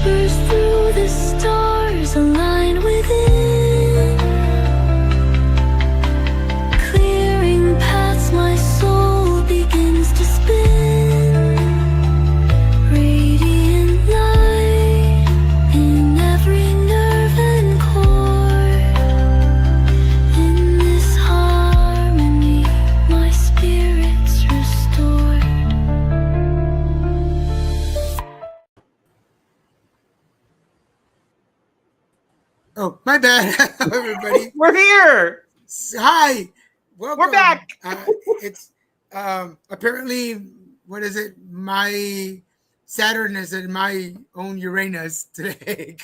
whispers through the stars align within, clearing paths my soul begins to spin. Radiant light in every nerve and core. In this harmony, my spirit's restored. Oh, my bad. Hello, everybody. We're here. Hi. Welcome. We're back. It's apparently, what is it? My Saturn is in my own Uranus today.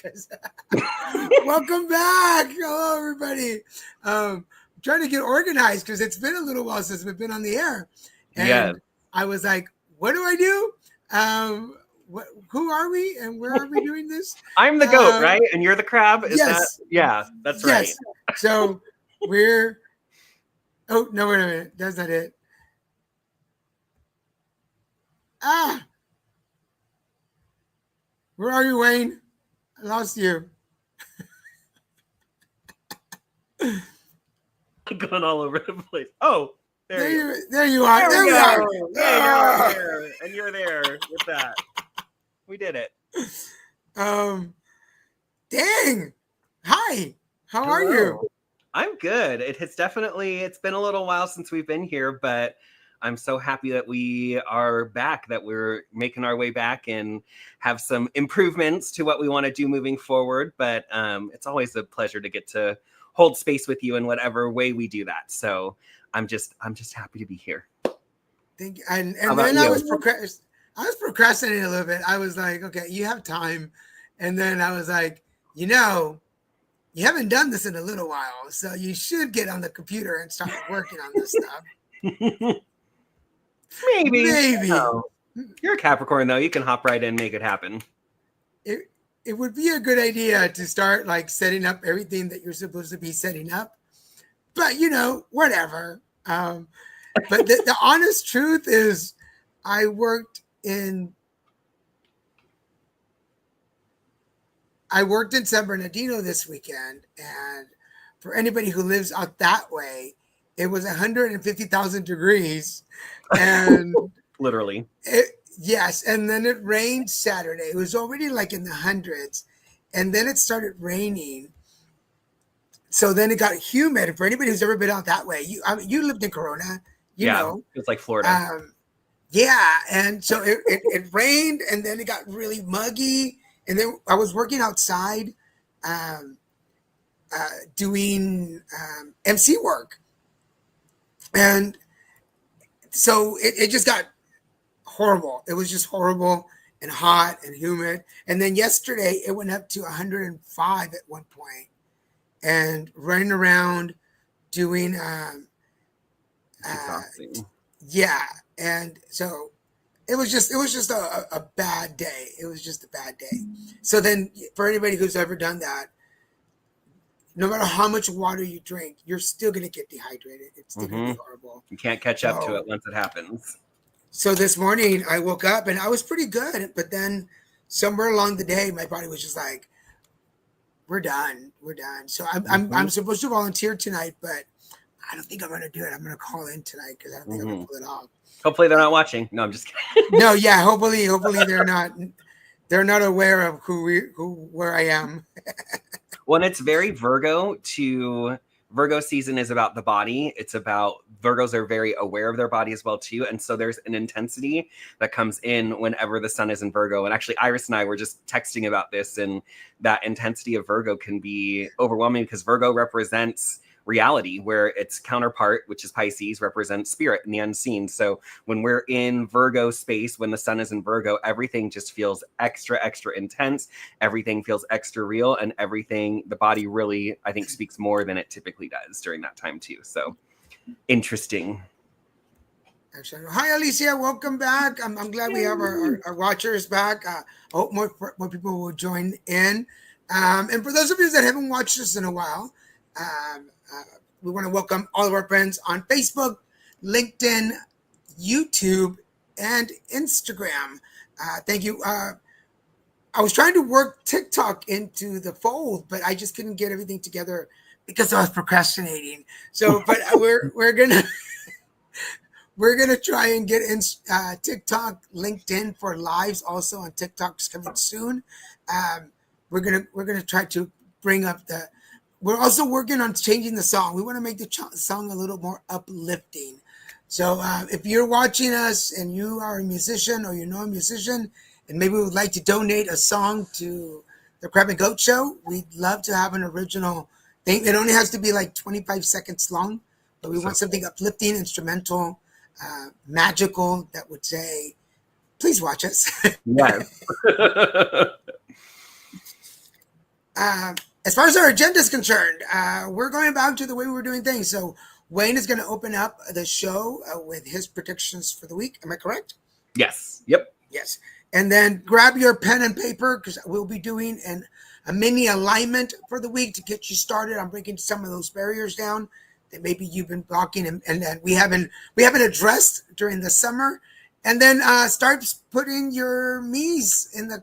Welcome back. Hello, everybody. Trying to get organized because it's been a little while since we've been on the air. And Yes. I was like, what do I do? Who are we and where are we doing this? I'm the goat, right? And you're the crab? Is yes. that? Yeah, that's Yes. right. So we're, oh, no, wait a minute. That's not it. Where are you, Wayne? I lost you. I'm going all over the place. Oh, there you are. There you are. There we are. Yeah, you're there. And you're there with that. We did it. Dang. Hi. How are you? I'm good. It's been a little while since we've been here, but I'm so happy that we are back, that we're making our way back and have some improvements to what we want to do moving forward. But it's always a pleasure to get to hold space with you in whatever way we do that. So I'm just happy to be here. Thank you. And then I was procrastinating a little bit. I was like, okay, you have time. And then I was like, you haven't done this in a little while, so you should get on the computer and start working on this stuff. Maybe. No. You're a Capricorn, though. You can hop right in and make it happen. It would be a good idea to start like setting up everything that you're supposed to be setting up. But, whatever. But the honest truth is I worked in San Bernardino this weekend, and for anybody who lives out that way, it was 150,000 degrees, and literally. Yes, and then it rained Saturday. It was already like in the hundreds, and then it started raining. So then it got humid. For anybody who's ever been out that way, you lived in Corona, you know. It's like Florida. Yeah, and so it rained, and then it got really muggy. And then I was working outside doing MC work. And so it just got horrible. It was just horrible and hot and humid. And then yesterday it went up to 105 at one point. And running around doing yeah. And so it was just a bad day. It was just a bad day. So then for anybody who's ever done that, no matter how much water you drink, you're still going to get dehydrated. It's still going to be horrible. You can't catch up to it once it happens. So this morning I woke up and I was pretty good. But then somewhere along the day, my body was just like, we're done. So I'm supposed to volunteer tonight, but I don't think I'm going to do it. I'm going to call in tonight because I don't think I'm going to pull it off. Hopefully they're not watching. No, I'm just kidding. No, yeah. Hopefully they're not aware of where I am. When it's very Virgo season is about the body. It's about Virgos are very aware of their body as well too. And so there's an intensity that comes in whenever the sun is in Virgo. And actually Iris and I were just texting about this, and that intensity of Virgo can be overwhelming because Virgo represents reality, where its counterpart, which is Pisces, represents spirit and the unseen. So when we're in Virgo space, when the sun is in Virgo, everything just feels extra intense. Everything feels extra real, and everything, the body really, I think, speaks more than it typically does during that time too. So interesting. Excellent. Hi, Alicia. Welcome back. I'm glad we have our watchers back. I hope more people will join in. And for those of you that haven't watched us in a while, we want to welcome all of our friends on Facebook, LinkedIn, YouTube, and Instagram. Thank you. I was trying to work TikTok into the fold, but I just couldn't get everything together because I was procrastinating. So, but we're gonna we're gonna try and get in TikTok, LinkedIn for lives. Also on TikTok's coming soon. Um, we're gonna try to bring up the. We're also working on changing the song. We want to make the song a little more uplifting. So if you're watching us and you are a musician or you know a musician and maybe would like to donate a song to the Crab and Goat Show, we'd love to have an original thing. It only has to be like 25 seconds long, but we want something uplifting, instrumental, magical that would say, please watch us. Yes. As far as our agenda is concerned, we're going back to the way we were doing things. So Wayne is going to open up the show with his predictions for the week. Am I correct? Yes. Yep. Yes. And then grab your pen and paper because we'll be doing a mini alignment for the week to get you started on breaking some of those barriers down that maybe you've been blocking and that we haven't addressed during the summer. And then start putting your me's in the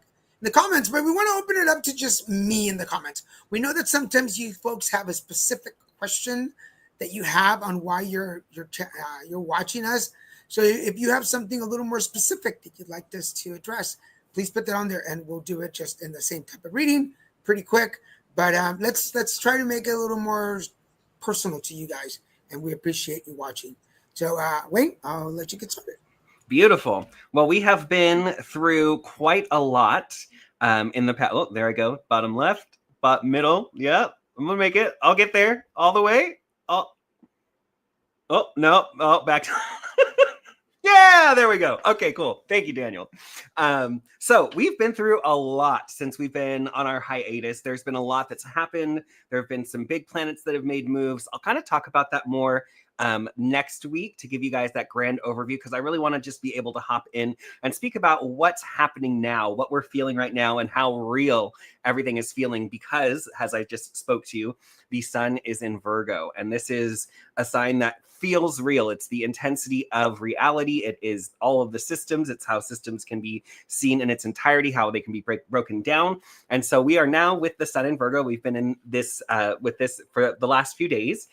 comments, but we want to open it up to just me in the comments. We know that sometimes you folks have a specific question that you have on why you're watching us. So if you have something a little more specific that you'd like us to address, please put that on there, and we'll do it just in the same type of reading, pretty quick. But let's try to make it a little more personal to you guys, and we appreciate you watching. So Wayne, I'll let you get started. Beautiful. Well, we have been through quite a lot in the past. Oh, there I go. Bottom left, middle. Yeah, I'm gonna make it. I'll get there all the way. Oh no. Oh, back to yeah, there we go. Okay, cool. Thank you, Daniel. So we've been through a lot since we've been on our hiatus. There's been a lot that's happened. There have been some big planets that have made moves. I'll kind of talk about that more next week to give you guys that grand overview, because I really want to just be able to hop in and speak about what's happening now, what we're feeling right now, and how real everything is feeling, because as I just spoke to you, the sun is in Virgo, and this is a sign that feels real. It's the intensity of reality. It is all of the systems. It's how systems can be seen in its entirety, how they can be broken down. And so we are now with the sun in Virgo. We've been in this with this for the last few days.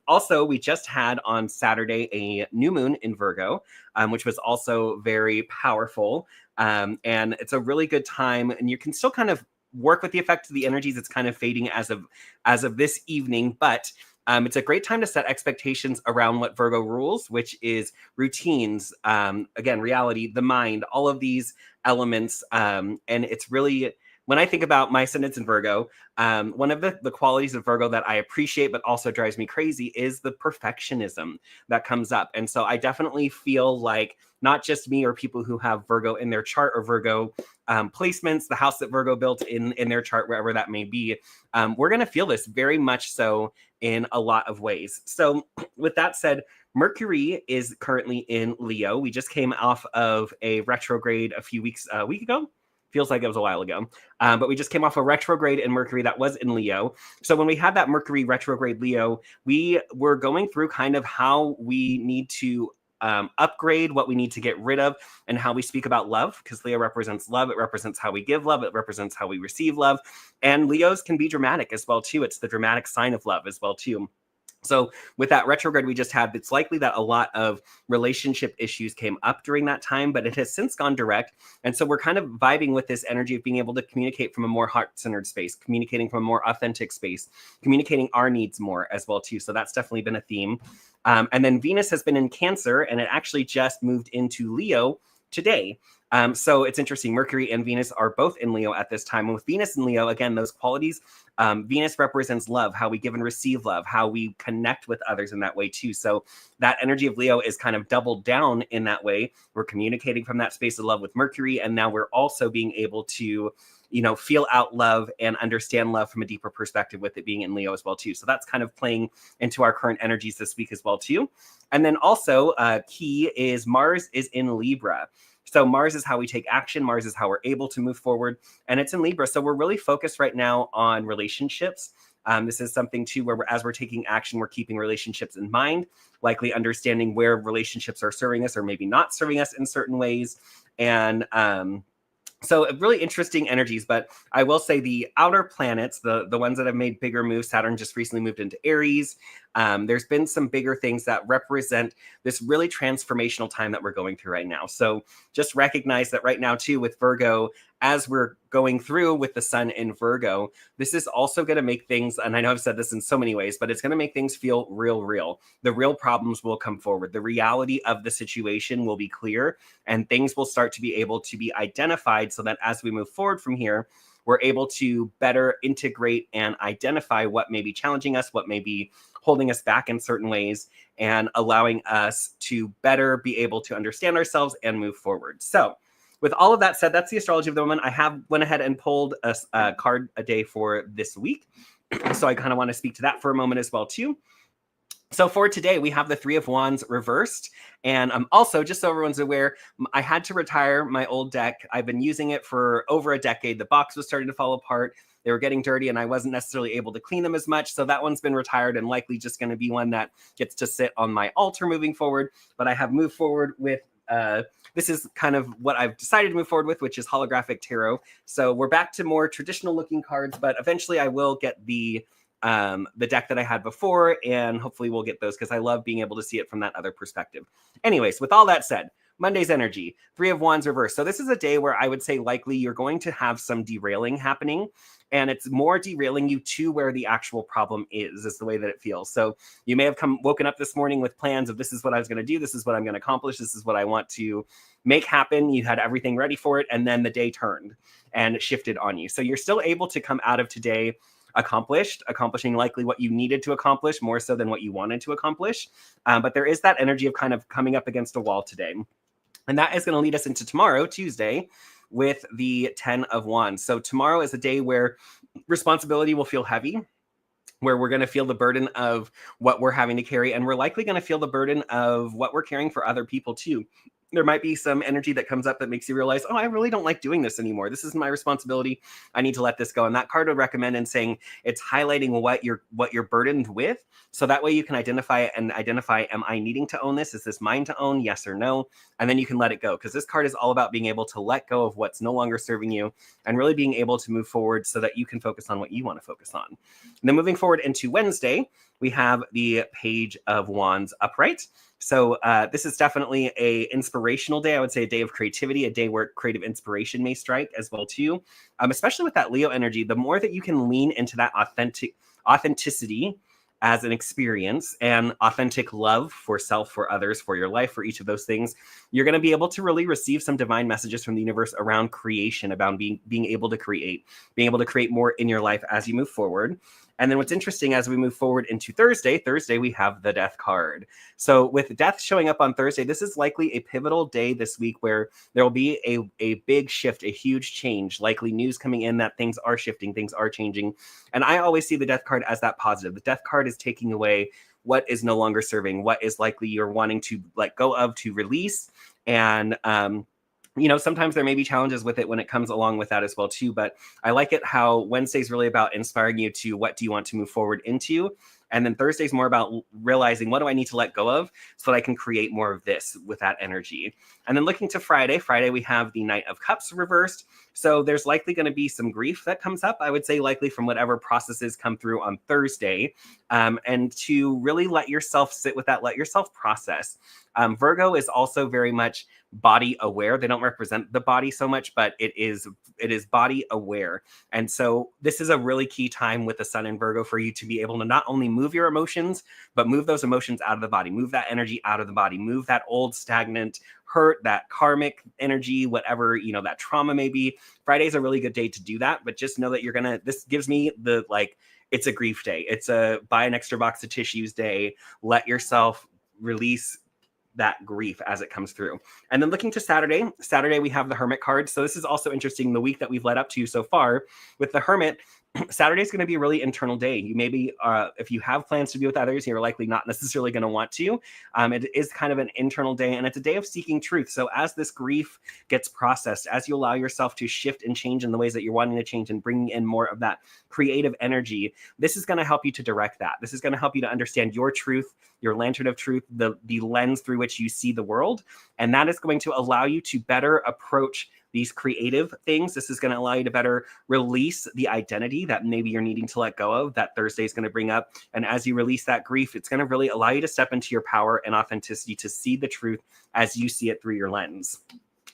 Also, we just had on Saturday a new moon in Virgo, which was also very powerful. And it's a really good time, and you can still kind of work with the effect of the energies. It's kind of fading as of this evening, but it's a great time to set expectations around what Virgo rules, which is routines, again, reality, the mind, all of these elements. And it's really, when I think about my ascendants in Virgo, one of the qualities of Virgo that I appreciate but also drives me crazy is the perfectionism that comes up. And so I definitely feel like not just me or people who have Virgo in their chart or Virgo placements, the house that Virgo built in their chart, wherever that may be, we're going to feel this very much so in a lot of ways. So with that said, Mercury is currently in Leo. We just came off of a retrograde a week ago. Feels like it was a while ago. But we just came off a retrograde in Mercury that was in Leo. So when we had that Mercury retrograde Leo, we were going through kind of how we need to upgrade, what we need to get rid of, and how we speak about love, because Leo represents love. It represents how we give love. It represents how we receive love. And Leos can be dramatic as well, too. It's the dramatic sign of love as well, too. So with that retrograde we just had, it's likely that a lot of relationship issues came up during that time, but it has since gone direct. And so we're kind of vibing with this energy of being able to communicate from a more heart-centered space, communicating from a more authentic space, communicating our needs more as well, too. So that's definitely been a theme. And then Venus has been in Cancer, and it actually just moved into Leo today. So it's interesting. Mercury and Venus are both in Leo at this time. And with Venus and Leo, again, those qualities, Venus represents love, how we give and receive love, how we connect with others in that way too. So that energy of Leo is kind of doubled down in that way. We're communicating from that space of love with Mercury. And now we're also being able to, feel out love and understand love from a deeper perspective with it being in Leo as well too. So that's kind of playing into our current energies this week as well too. And then also key is Mars is in Libra. So Mars is how we take action. Mars is how we're able to move forward. And it's in Libra. So we're really focused right now on relationships. This is something too where as we're taking action, we're keeping relationships in mind, likely understanding where relationships are serving us or maybe not serving us in certain ways. And So really interesting energies, but I will say the outer planets, the ones that have made bigger moves, Saturn just recently moved into Aries. There's been some bigger things that represent this really transformational time that we're going through right now. So just recognize that right now too with Virgo, as we're going through with the sun in Virgo, this is also going to make things, and I know I've said this in so many ways, but it's going to make things feel real. The real problems will come forward. The reality of the situation will be clear, and things will start to be able to be identified so that as we move forward from here, we're able to better integrate and identify what may be challenging us, what may be holding us back in certain ways, and allowing us to better be able to understand ourselves and move forward. So with all of that said, that's the astrology of the woman. I have went ahead and pulled a card a day for this week. So I kind of want to speak to that for a moment as well too. So for today, we have the Three of Wands reversed. And also, just so everyone's aware, I had to retire my old deck. I've been using it for over a decade. The box was starting to fall apart. They were getting dirty and I wasn't necessarily able to clean them as much. So that one's been retired and likely just going to be one that gets to sit on my altar moving forward. But I have moved forward with this is kind of what I've decided to move forward with, which is holographic tarot. So we're back to more traditional looking cards, but eventually I will get the deck that I had before, and hopefully we'll get those because I love being able to see it from that other perspective. Anyways, with all that said, Monday's energy, Three of Wands reverse. So this is a day where I would say likely you're going to have some derailing happening, and it's more derailing you to where the actual problem is the way that it feels. So you may have woken up this morning with plans of this is what I was going to do, this is what I'm going to accomplish, this is what I want to make happen. You had everything ready for it, and then the day turned and shifted on you. So you're still able to come out of today accomplishing likely what you needed to accomplish more so than what you wanted to accomplish. But there is that energy of kind of coming up against a wall today. And that is going to lead us into tomorrow, Tuesday, with the 10 of Wands. So tomorrow is a day where responsibility will feel heavy, where we're going to feel the burden of what we're having to carry. And we're likely going to feel the burden of what we're caring for other people too. There might be some energy that comes up that makes you realize, oh, I really don't like doing this anymore. This is my responsibility. I need to let this go. And that card would recommend in saying it's highlighting what you're burdened with. So that way you can identify it and identify, am I needing to own this? Is this mine to own? Yes or no? And then you can let it go. Because this card is all about being able to let go of what's no longer serving you and really being able to move forward so that you can focus on what you want to focus on. And then moving forward into Wednesday, we have the Page of Wands upright. So this is definitely a inspirational day. I would say a day of creativity, a day where creative inspiration may strike as well too. Especially with that Leo energy, the more that you can lean into that authenticity as an experience and authentic love for self, for others, for your life, for each of those things, you're going to be able to really receive some divine messages from the universe around creation, about being able to create more in your life as you move forward. And then what's interesting as we move forward into Thursday, we have the Death card. So with Death showing up on Thursday, this is likely a pivotal day this week where there will be a big shift, a huge change, likely news coming in that things are shifting, things are changing. And I always see the Death card as that positive. The Death card is taking away what is no longer serving, what is likely you're wanting to let go of, to release. And sometimes there may be challenges with it when it comes along with that as well too, but I like it how Wednesday's really about inspiring you to what do you want to move forward into. And then Thursday's more about realizing what do I need to let go of so that I can create more of this with that energy. And then looking to Friday, we have the Knight of Cups reversed. So there's likely going to be some grief that comes up, I would say likely from whatever processes come through on Thursday. And to really let yourself sit with that, let yourself process. Virgo is also very much body aware. They don't represent the body so much, but it is body aware. And so this is a really key time with the sun in Virgo for you to be able to not only move your emotions, but move those emotions out of the body, move that energy out of the body, move that old stagnant hurt, that karmic energy, whatever, that trauma may be. Friday's a really good day to do that, but just know that this gives me it's a grief day. It's a buy an extra box of tissues day. Let yourself release that grief as it comes through. And then looking to Saturday, we have the Hermit card. So this is also interesting, the week that we've led up to so far with the Hermit. Saturday is going to be a really internal day. You maybe, if you have plans to be with others, you're likely not necessarily going to want to. It is kind of an internal day, and it's a day of seeking truth. So as this grief gets processed, as you allow yourself to shift and change in the ways that you're wanting to change and bringing in more of that creative energy, this is going to help you to direct that. This is going to help you to understand your truth, your lantern of truth, the lens through which you see the world. And that is going to allow you to better approach these creative things. This is going to allow you to better release the identity that maybe you're needing to let go of, that Thursday is going to bring up. And as you release that grief, it's going to really allow you to step into your power and authenticity to see the truth as you see it through your lens,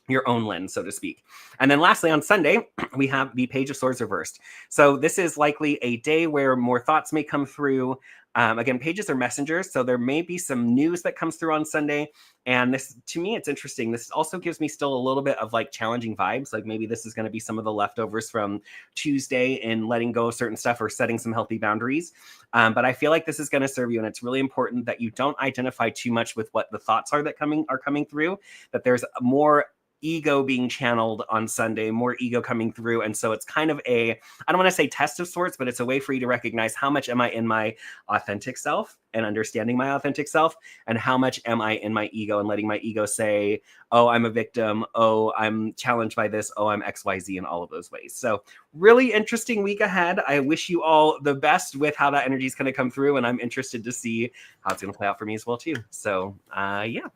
your own lens, so to speak. And then lastly, on Sunday, we have the Page of Swords reversed. So this is likely a day where more thoughts may come through. Again, pages are messengers, so there may be some news that comes through on Sunday. And this, to me, it's interesting. This also gives me still a little bit of like challenging vibes. Like maybe this is going to be some of the leftovers from Tuesday in letting go of certain stuff or setting some healthy boundaries. But I feel like this is going to serve you. And it's really important that you don't identify too much with what the thoughts are that are coming through, that there's more ego being channeled on Sunday, more ego coming through. And so it's kind of a, I don't want to say test of sorts, but it's a way for you to recognize how much am I in my authentic self and understanding my authentic self, and how much am I in my ego and letting my ego say, oh, I'm a victim. Oh, I'm challenged by this. Oh, I'm XYZ in all of those ways. So really interesting week ahead. I wish you all the best with how that energy is going to come through. And I'm interested to see how it's going to play out for me as well too. So yeah.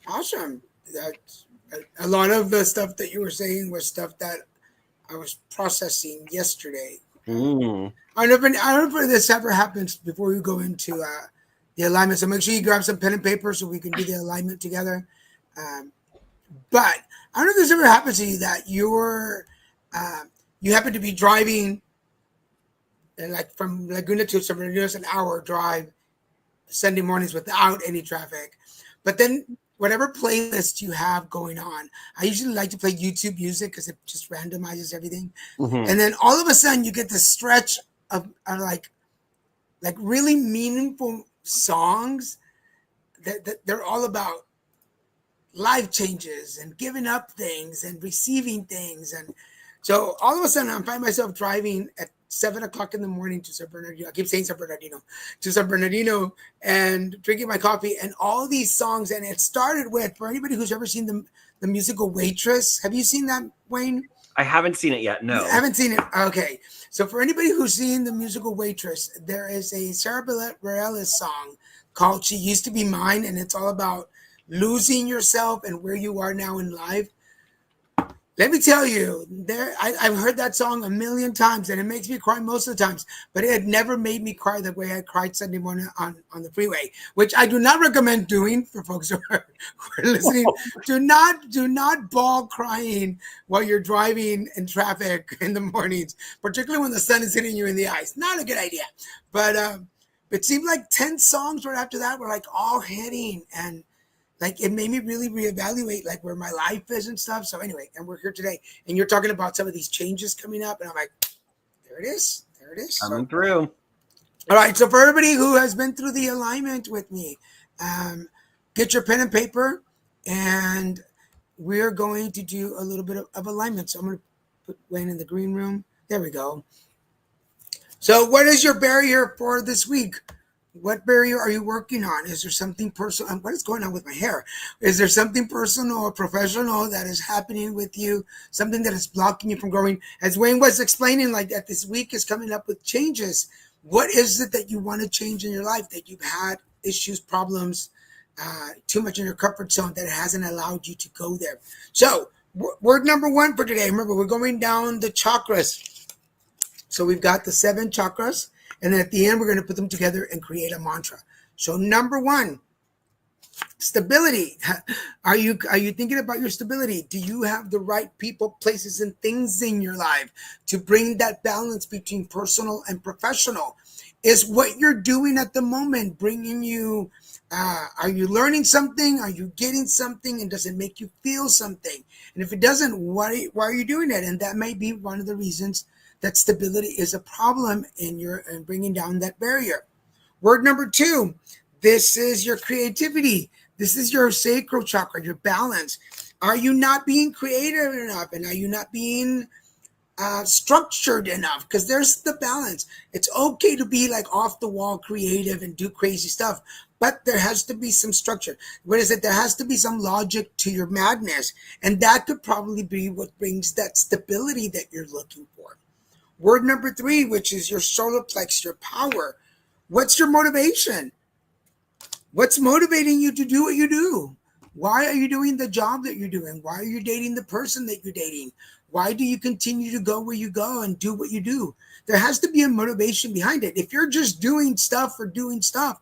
Awesome. That's a lot of the stuff that you were saying was stuff that I was processing yesterday. I don't know if this ever happens before we go into the alignment. So make sure you grab some pen and paper so we can do the alignment together. But I don't know if this ever happens to you that you happen to be driving and like from Laguna to San Bernardino, an hour drive Sunday mornings without any traffic. But then whatever playlist you have going on, I usually like to play YouTube music because it just randomizes everything. And then all of a sudden you get this stretch of like really meaningful songs that they're all about life changes and giving up things and receiving things. And so all of a sudden I find myself driving at 7 o'clock in the morning to San Bernardino. I keep saying San Bernardino and drinking my coffee and all these songs. And it started with, for anybody who's ever seen the musical Waitress, have you seen that, Wayne? I haven't seen it yet. No. I haven't seen it. Okay. So for anybody who's seen the musical Waitress, there is a Sarah Bareilles song called She Used to Be Mine. And it's all about losing yourself and where you are now in life. Let me tell you, I've heard that song a million times, and it makes me cry most of the times. But it had never made me cry the way I cried Sunday morning on the freeway, which I do not recommend doing for folks who are listening. Do not bawl crying while you're driving in traffic in the mornings, particularly when the sun is hitting you in the eyes. Not a good idea. But it seemed like 10 songs right after that were like all hitting, and like it made me really reevaluate like where my life is and stuff. So anyway, and we're here today, and you're talking about some of these changes coming up, and I'm like, there it is. Coming through. All right. So for everybody who has been through the alignment with me, get your pen and paper, and we're going to do a little bit of alignment. So I'm going to put Wayne in the green room. There we go. So what is your barrier for this week? What barrier are you working on? Is there something personal? What is going on with my hair? Is there something personal or professional that is happening with you? Something that is blocking you from growing? As Wayne was explaining, like that this week is coming up with changes. What is it that you want to change in your life, that you've had issues, problems, too much in your comfort zone that hasn't allowed you to go there? So word number 1 for today. Remember, we're going down the chakras. So we've got the 7 chakras. And then at the end, we're going to put them together and create a mantra. So number 1, stability. Are you thinking about your stability? Do you have the right people, places, and things in your life to bring that balance between personal and professional? Is what you're doing at the moment bringing you, are you learning something? Are you getting something? And does it make you feel something? And if it doesn't, why are you doing it? And that may be one of the reasons that stability is a problem in bringing down that barrier. Word number 2, this is your creativity. This is your sacral chakra, your balance. Are you not being creative enough? And are you not being structured enough? Because there's the balance. It's okay to be like off the wall creative and do crazy stuff, but there has to be some structure. What is it? There has to be some logic to your madness. And that could probably be what brings that stability that you're looking for. Word number 3, which is your solar plex, your power. What's your motivation? What's motivating you to do what you do? Why are you doing the job that you're doing? Why are you dating the person that you're dating? Why do you continue to go where you go and do what you do? There has to be a motivation behind it. If you're just doing stuff for doing stuff,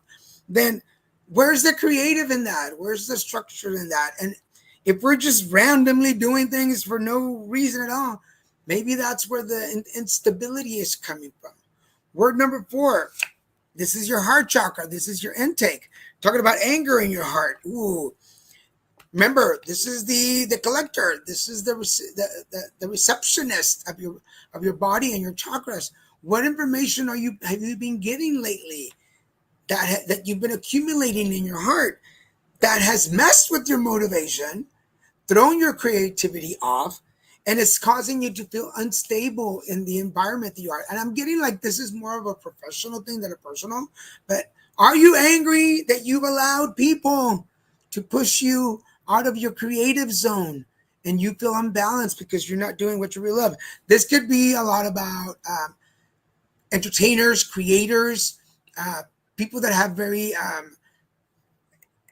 then where's the creative in that? Where's the structure in that? And if we're just randomly doing things for no reason at all, maybe that's where the instability is coming from. Word number 4. This is your heart chakra. This is your intake. Talking about anger in your heart. Ooh. Remember, this is the collector. This is the receptionist of your body and your chakras. What information have you been getting lately that you've been accumulating in your heart that has messed with your motivation, thrown your creativity off, and it's causing you to feel unstable in the environment that you are? And I'm getting like this is more of a professional thing than a personal, but are you angry that you've allowed people to push you out of your creative zone and you feel unbalanced because you're not doing what you really love? This could be a lot about entertainers, creators, people that have very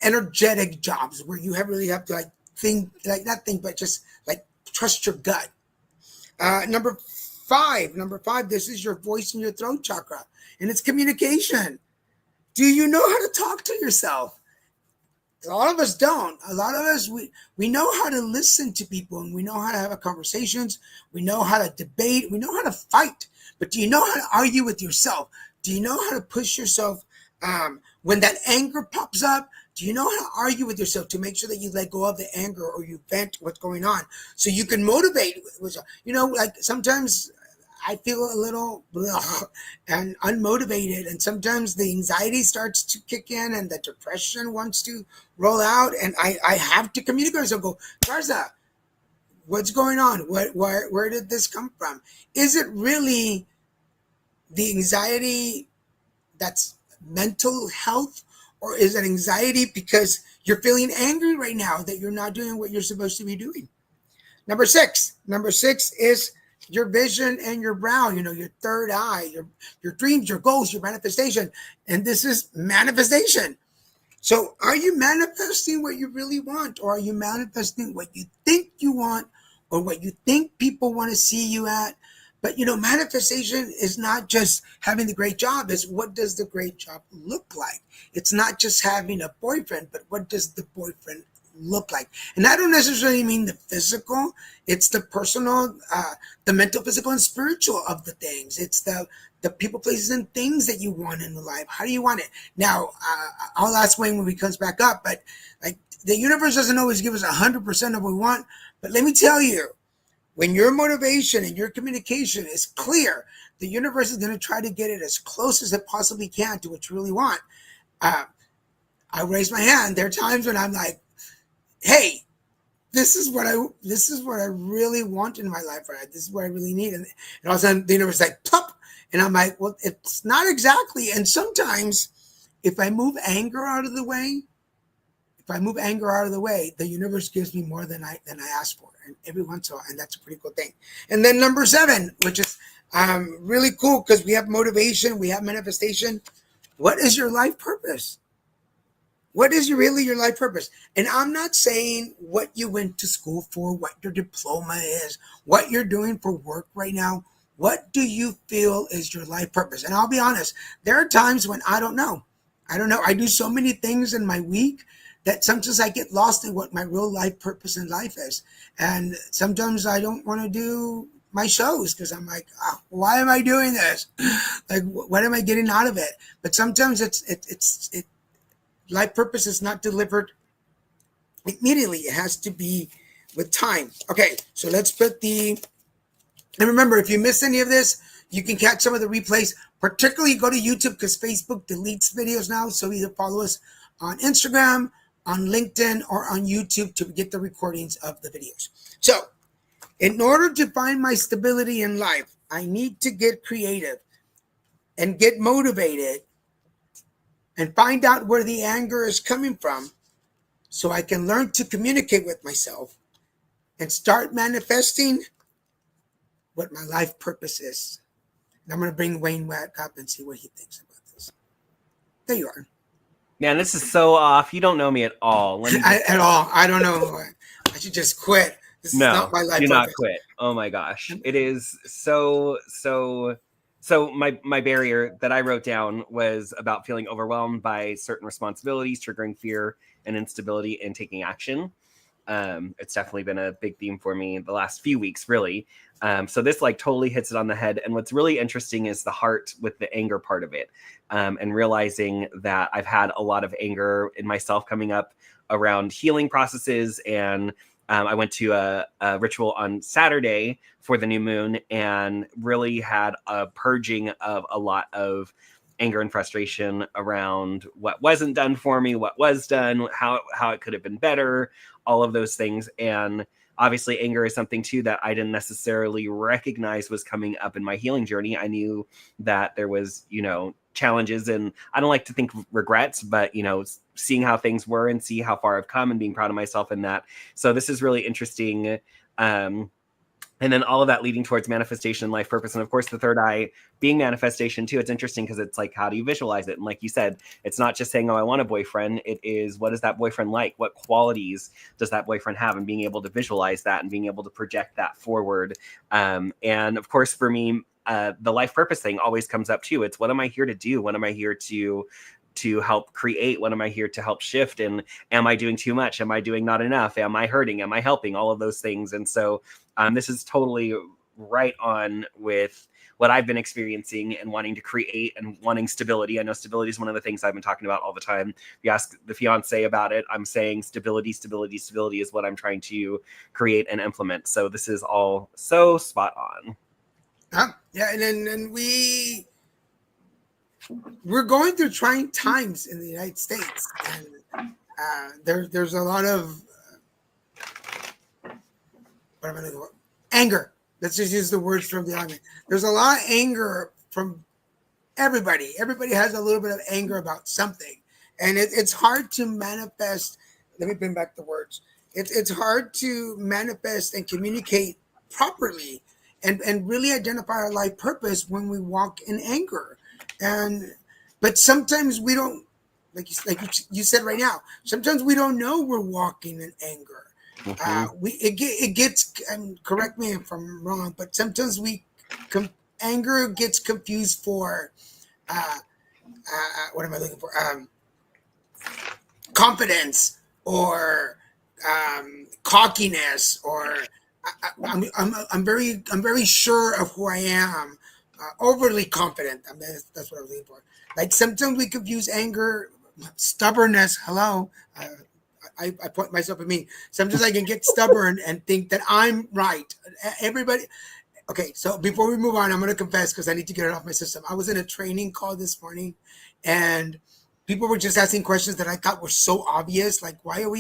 energetic jobs where you really have to like think, like not think, but just like trust your gut. Number five, this is your voice and your throat chakra, and it's communication. Do you know how to talk to yourself? A lot of us don't. A lot of us, we know how to listen to people, and we know how to have conversations. We know how to debate. We know how to fight. But do you know how to argue with yourself? Do you know how to push yourself when that anger pops up? Do you know how to argue with yourself to make sure that you let go of the anger or you vent what's going on so you can motivate? Like sometimes I feel a little and unmotivated, and sometimes the anxiety starts to kick in and the depression wants to roll out, and I have to communicate with myself, go, Garza, what's going on? Where did this come from? Is it really the anxiety that's mental health, or is it anxiety because you're feeling angry right now that you're not doing what you're supposed to be doing? Number six is your vision and your brow, your third eye, your dreams, your goals, your manifestation. And this is manifestation. So are you manifesting what you really want, or are you manifesting what you think you want, or what you think people want to see you at? But manifestation is not just having the great job. It's what does the great job look like? It's not just having a boyfriend, but what does the boyfriend look like? And I don't necessarily mean the physical. It's the personal, the mental, physical, and spiritual of the things. It's the people, places, and things that you want in life. How do you want it? Now, I'll ask Wayne when he comes back up, but like the universe doesn't always give us 100% of what we want. But let me tell you, when your motivation and your communication is clear, the universe is going to try to get it as close as it possibly can to what you really want. I raise my hand. There are times when I'm like, hey, this is what I really want in my life, right? This is what I really need. And all of a sudden the universe is like, plop. And I'm like, well, it's not exactly. And sometimes if I move anger out of the way, the universe gives me more than I ask for. And every once in a while, and that's a pretty cool thing. And then number 7, which is really cool because we have motivation, we have manifestation. What is your life purpose? What is really your life purpose? And I'm not saying what you went to school for, what your diploma is, what you're doing for work right now. What do you feel is your life purpose? And I'll be honest, there are times when I don't know. I do so many things in my week that sometimes I get lost in what my real life purpose in life is. And sometimes I don't want to do my shows because I'm like, oh, why am I doing this? Like, what am I getting out of it? But sometimes life purpose is not delivered immediately. It has to be with time. Okay, so let's put and remember, if you miss any of this, you can catch some of the replays. Particularly go to YouTube because Facebook deletes videos now. So either follow us on Instagram, on LinkedIn, or on YouTube to get the recordings of the videos. So in order to find my stability in life, I need to get creative and get motivated and find out where the anger is coming from so I can learn to communicate with myself and start manifesting what my life purpose is. And I'm going to bring Wayne back up and see what he thinks about this. There you are. Man, this is so off. You don't know me at all. Let me just At all. I don't know. I should just quit. This is not no, my life do not purpose. quit. Oh my gosh. It is so my barrier that I wrote down was about feeling overwhelmed by certain responsibilities, triggering fear and instability and taking action. It's definitely been a big theme for me the last few weeks, really. So this like totally hits it on the head. And what's really interesting is the heart with the anger part of it, and realizing that I've had a lot of anger in myself coming up around healing processes. And I went to a ritual on Saturday for the new moon and really had a purging of a lot of anger and frustration around what wasn't done for me, what was done, how it could have been better, all of those things. And obviously anger is something too that I didn't necessarily recognize was coming up in my healing journey. I knew that there was, challenges, and I don't like to think regrets, but seeing how things were and see how far I've come and being proud of myself in that. So this is really interesting. And then all of that leading towards manifestation, life purpose. And of course, the third eye being manifestation too. It's interesting because it's like, how do you visualize it? And like you said, it's not just saying, oh, I want a boyfriend. It is, what is that boyfriend like? What qualities does that boyfriend have? And being able to visualize that and being able to project that forward. And of course, for me, the life purpose thing always comes up too. It's, what am I here to do? What am I here to help create? What am I here to help shift? And am I doing too much? Am I doing not enough? Am I hurting? Am I helping? All of those things. And so this is totally right on with what I've been experiencing and wanting to create and wanting stability. I know stability is one of the things I've been talking about all the time. If you ask the fiance about it, I'm saying stability is what I'm trying to create and implement. So this is all so spot on. Yeah, and then we're going through trying times in the United States, and there's a lot of what am I looking for? Anger. Let's just use the words from the argument. There's a lot of anger from everybody. Everybody has a little bit of anger about something, and it's hard to manifest. Let me bring back the words. It's hard to manifest and communicate properly, and really identify our life purpose when we walk in anger. And but sometimes we don't, you said right now. Sometimes we don't know we're walking in anger. Mm-hmm. It gets, and correct me if I'm wrong, but sometimes anger gets confused for uh, what am I looking for? Confidence or cockiness, or I'm very sure of who I am, overly confident. I mean, that's what I'm looking for. Like sometimes we confuse anger, stubbornness. Hello. I point myself at me. Sometimes I can get stubborn and think that I'm right. Everybody. Okay, so before we move on, I'm going to confess because I need to get it off my system. I was in a training call this morning, and people were just asking questions that I thought were so obvious. Like, why are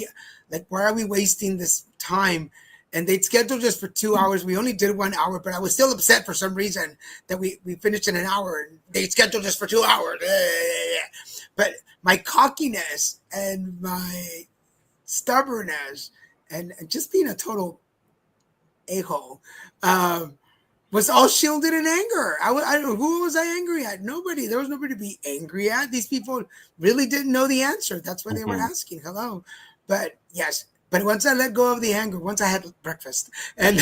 we wasting this time? And they'd scheduled just for 2 hours. We only did 1 hour, but I was still upset for some reason that we finished in an hour. And they scheduled just for 2 hours. But my cockiness and my stubbornness and just being a total a-hole was all shielded in anger. I don't know, who was I angry at? Nobody. There was nobody to be angry at. These people really didn't know the answer. That's why they were asking. Hello. But yes, but once I let go of the anger, once I had breakfast and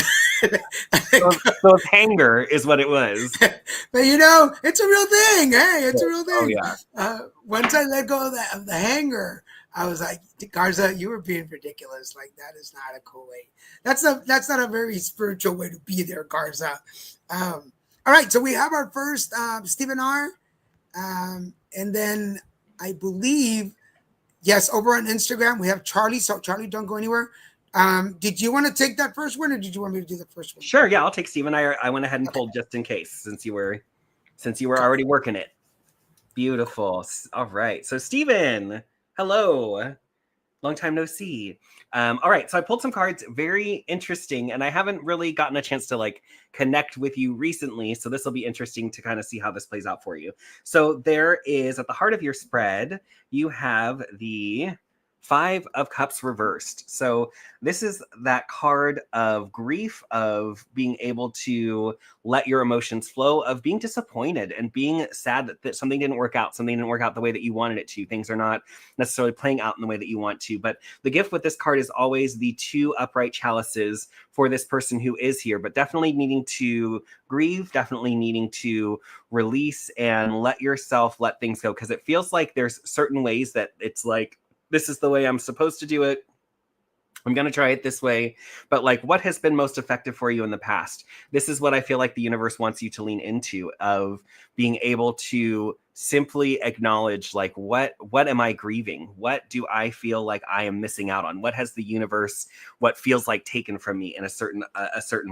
So anger is what it was. but it's a real thing. Hey, it's a real Oh thing. yeah. Once I let go of the hanger, I was like, Garza, you were being ridiculous. Like, that is not a cool way. That's not a very spiritual way to be there, Garza. All right, so we have our first Stephen R. And then I believe, yes, over on Instagram we have Charlie. So Charlie, don't go anywhere. Did you want to take that first one, or did you want me to do the first one? Sure. Yeah, I'll take Stephen. I went ahead and pulled just in case, since you were already working it. Beautiful. All right. So Stephen, hello. Long time no see. All right. So I pulled some cards. Very interesting. And I haven't really gotten a chance to connect with you recently. So this will be interesting to kind of see how this plays out for you. So there is, at the heart of your spread, you have the Five of Cups reversed. So this is that card of grief, of being able to let your emotions flow, of being disappointed and being sad that something didn't work out, the way that you wanted it to. Things are not necessarily playing out in the way that you want to. But the gift with this card is always the two upright chalices for this person who is here, but definitely needing to grieve, definitely needing to release and let things go. Because it feels like there's certain ways that it's like, this is the way I'm supposed to do it. I'm going to try it this way. But like, what has been most effective for you in the past? This is what I feel like the universe wants you to lean into, of being able to simply acknowledge, like, what am I grieving? What do I feel like I am missing out on? What has the universe, what feels like taken from me in a certain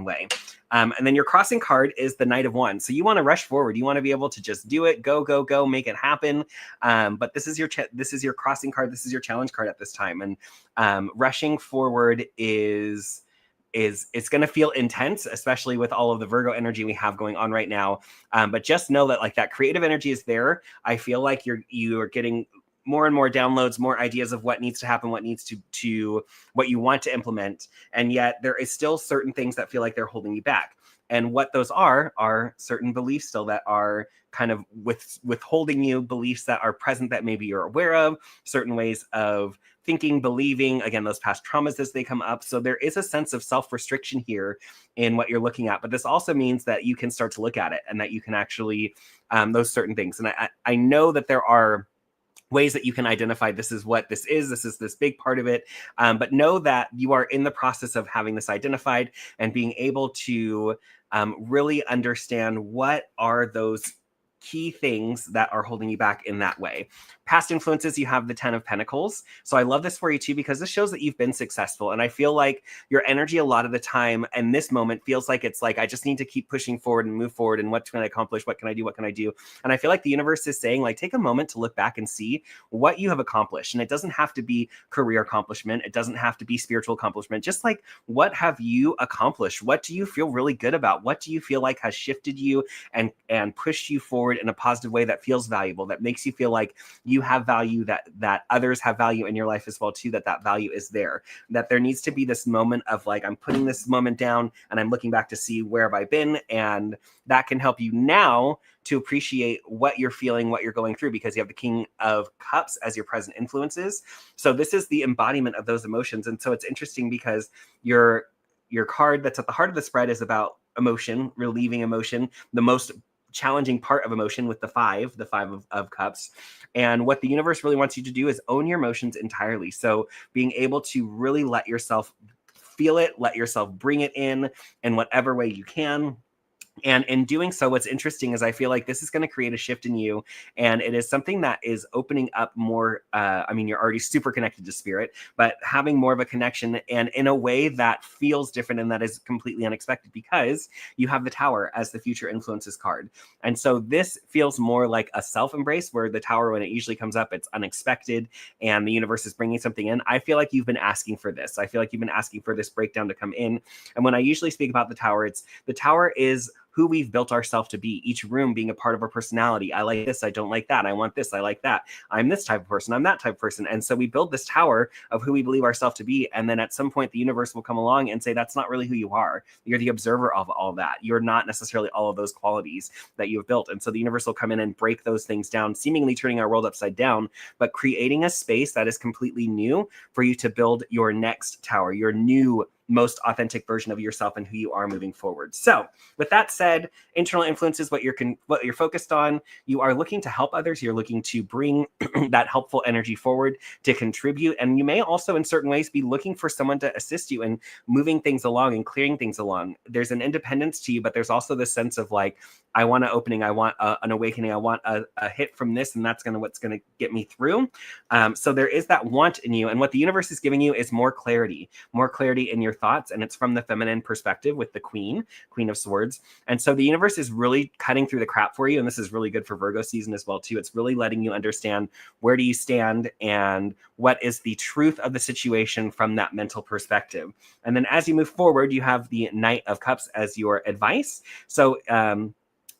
way? And then your crossing card is the Knight of Wands. So you want to rush forward. You want to be able to just do it, go, make it happen. But this is your crossing card. This is your challenge card at this time. And rushing forward is it's going to feel intense, especially with all of the Virgo energy we have going on right now. But just know that like that creative energy is there. I feel like you're getting more and more downloads, more ideas of what needs to happen, what needs to what you want to implement. And yet there is still certain things that feel like they're holding you back. And what those are certain beliefs still that are kind of withholding you, beliefs that are present that maybe you're aware of, certain ways of thinking, believing, again, those past traumas as they come up. So there is a sense of self-restriction here in what you're looking at. But this also means that you can start to look at it and that you can actually, those certain things. And I know that there are ways that you can identify this is what this is this big part of it, but know that you are in the process of having this identified and being able to really understand what are those key things that are holding you back in that way. Past influences, you have the 10 of Pentacles. So I love this for you too, because this shows that you've been successful. And I feel like your energy a lot of the time in this moment feels like it's like, I just need to keep pushing forward and move forward. And what can I accomplish? What can I do? What can I do? And I feel like the universe is saying, like, take a moment to look back and see what you have accomplished. And it doesn't have to be career accomplishment. It doesn't have to be spiritual accomplishment. Just like, what have you accomplished? What do you feel really good about? What do you feel like has shifted you and pushed you forward in a positive way that feels valuable, that makes you feel like you have value, that others have value in your life as well too, that value is there, that there needs to be this moment of like, I'm putting this moment down and I'm looking back to see where have I been, and that can help you now to appreciate what you're feeling, what you're going through, because you have the King of Cups as your present influences. So this is the embodiment of those emotions. And so it's interesting because your card that's at the heart of the spread is about emotion, relieving emotion, the most challenging part of emotion with the five of cups. And what the universe really wants you to do is own your emotions entirely. So being able to really let yourself feel it, let yourself bring it in whatever way you can. And in doing so, what's interesting is I feel like this is going to create a shift in you. And it is something that is opening up more. I mean, you're already super connected to spirit, but having more of a connection and in a way that feels different and that is completely unexpected, because you have the Tower as the future influences card. And so this feels more like a self-embrace, where the Tower, when it usually comes up, it's unexpected and the universe is bringing something in. I feel like you've been asking for this. I feel like you've been asking for this breakdown to come in. And when I usually speak about the Tower, the Tower is who we've built ourselves to be, each room being a part of our personality. I like this, I don't like that. I want this, I like that. I'm this type of person, I'm that type of person. And so we build this tower of who we believe ourselves to be. And then at some point, the universe will come along and say, that's not really who you are. You're the observer of all that. You're not necessarily all of those qualities that you have built. And so the universe will come in and break those things down, seemingly turning our world upside down, but creating a space that is completely new for you to build your next tower, your new most authentic version of yourself and who you are moving forward. So with that said, internal influences, what you're focused on, you are looking to help others. You're looking to bring that helpful energy forward to contribute. And you may also in certain ways be looking for someone to assist you in moving things along and clearing things along. There's an independence to you, but there's also this sense of like, I want an opening. I want an awakening. I want a hit from this. And that's what's going to get me through. So there is that want in you. And what the universe is giving you is more clarity in your thoughts. And it's from the feminine perspective with the Queen of Swords. And so the universe is really cutting through the crap for you. And this is really good for Virgo season as well, too. It's really letting you understand where do you stand and what is the truth of the situation from that mental perspective. And then as you move forward, you have the Knight of Cups as your advice. So,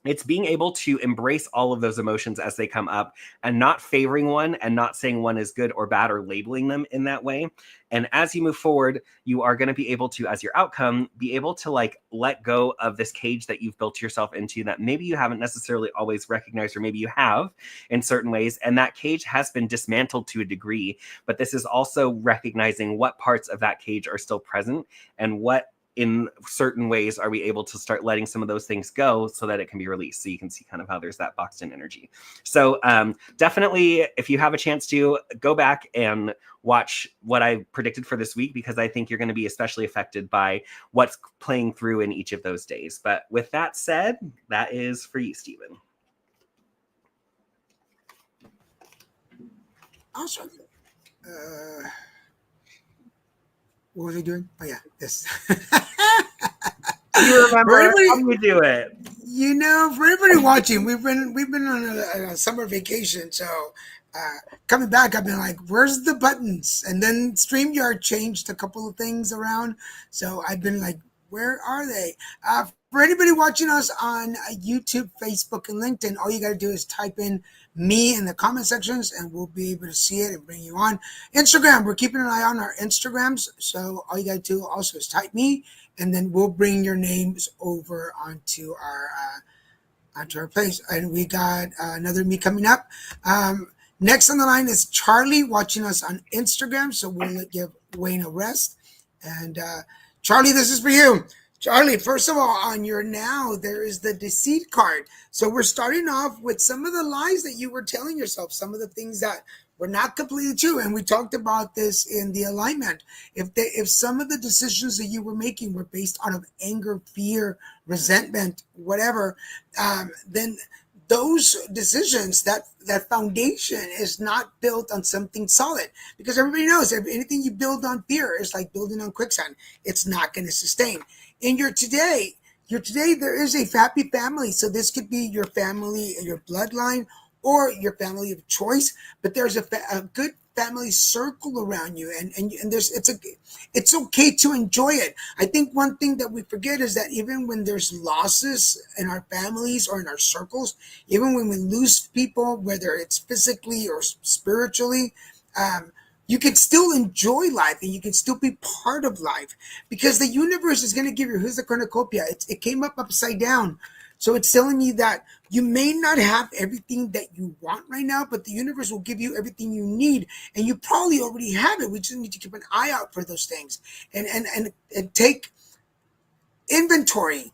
it's being able to embrace all of those emotions as they come up and not favoring one and not saying one is good or bad or labeling them in that way. And as you move forward, you are going to be able to, as your outcome, be able to like let go of this cage that you've built yourself into that maybe you haven't necessarily always recognized, or maybe you have in certain ways. And that cage has been dismantled to a degree, but this is also recognizing what parts of that cage are still present and what in certain ways are we able to start letting some of those things go so that it can be released. So you can see kind of how there's that boxed in energy. So definitely, if you have a chance to go back and watch what I predicted for this week, because I think you're going to be especially affected by what's playing through in each of those days. But with that said, that is for you, Stephen. Awesome. What was I doing? Oh yeah, this. You remember how everybody, you do it. you know, for everybody watching, we've been on a summer vacation, so coming back, I've been like, "Where's the buttons?" And then StreamYard changed a couple of things around, so I've been like, "Where are they?" For anybody watching us on YouTube, Facebook, and LinkedIn, all you got to do is type in me in the comment sections, and we'll be able to see it and bring you on. Instagram, we're keeping an eye on our Instagrams, so all you got to do also is type me, and then we'll bring your names over onto our place. And we got another me coming up. Next on the line is Charlie watching us on Instagram, so we'll give Wayne a rest. And Charlie, this is for you. Charlie, first of all, on your now, there is the deceit card. So we're starting off with some of the lies that you were telling yourself, some of the things that were not completely true. And we talked about this in the alignment. If some of the decisions that you were making were based out of anger, fear, resentment, whatever, then those decisions, that foundation is not built on something solid, because everybody knows if anything you build on fear is like building on quicksand. It's not going to sustain. In your today, there is a happy family. So this could be your family, your bloodline, or your family of choice, but there's a good family circle around you, and there's it's okay to enjoy it. I think one thing that we forget is that even when there's losses in our families or in our circles, even when we lose people, whether it's physically or spiritually, you can still enjoy life and you can still be part of life, because the universe is going to give you, here's the cornucopia. It came up upside down. So it's telling you that you may not have everything that you want right now, but the universe will give you everything you need. And you probably already have it. We just need to keep an eye out for those things and take inventory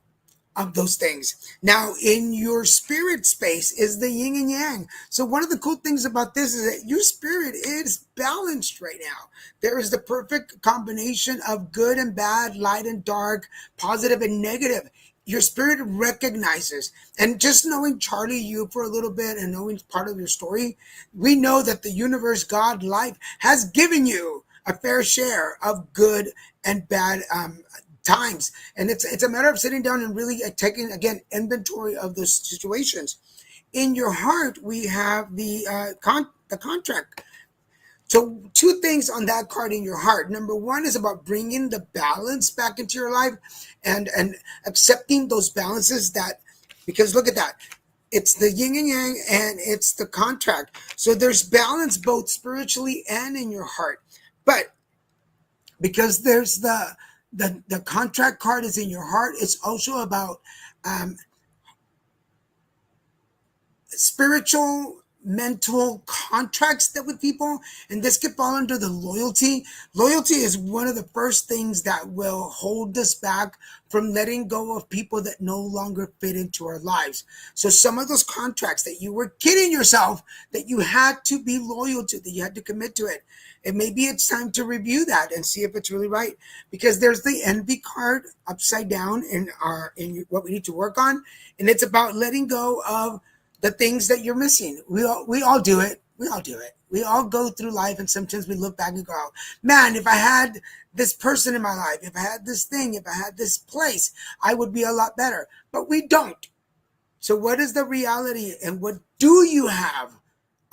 of those things. Now, in your spirit space is the yin and yang. So one of the cool things about this is that your spirit is balanced right now. There is the perfect combination of good and bad, light and dark, positive and negative. Your spirit recognizes. And just knowing Charlie, you for a little bit, and knowing part of your story, we know that the universe, God, life has given you a fair share of good and bad times. And it's a matter of sitting down and really taking, again, inventory of those situations. In your heart, we have the contract. So two things on that card in your heart. Number one is about bringing the balance back into your life and accepting those balances, that, because look at that. It's the yin and yang, and it's the contract. So there's balance both spiritually and in your heart. But because there's the contract card is in your heart, it's also about spiritual, mental contracts that with people, and this could fall under the loyalty. Loyalty is one of the first things that will hold us back from letting go of people that no longer fit into our lives. So some of those contracts that you were kidding yourself that you had to be loyal to, that you had to commit to it, and maybe it's time to review that and see if it's really right, because there's the envy card upside down in what we need to work on, and it's about letting go of the things that you're missing. We all do it. We all do it. We all go through life, and sometimes we look back and go, man, if I had this person in my life, if I had this thing, if I had this place, I would be a lot better. But we don't. So what is the reality, and what do you have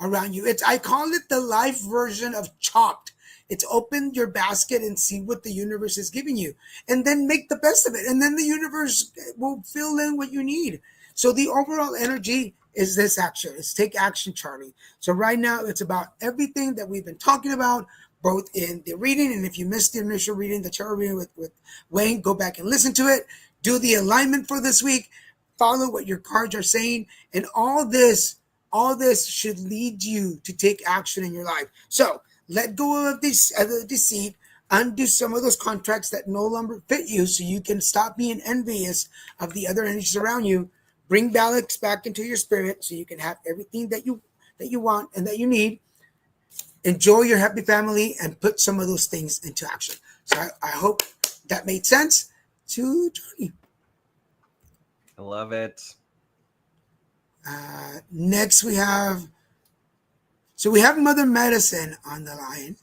around you? I call it the life version of Chopped. It's open your basket and see what the universe is giving you, and then make the best of it. And then the universe will fill in what you need. So the overall energy is this action. It's take action, Charlie. So right now it's about everything that we've been talking about, both in the reading, and if you missed the initial reading, the tarot reading with Wayne, go back and listen to it. Do the alignment for this week. Follow what your cards are saying, and all this should lead you to take action in your life. So let go of this deceit, undo some of those contracts that no longer fit you, so you can stop being envious of the other energies around you. Bring balance back into your spirit, so you can have everything that you want and that you need. Enjoy your happy family and put some of those things into action. So I hope that made sense to Johnny. I love it. Next we have Mother Medicine on the line.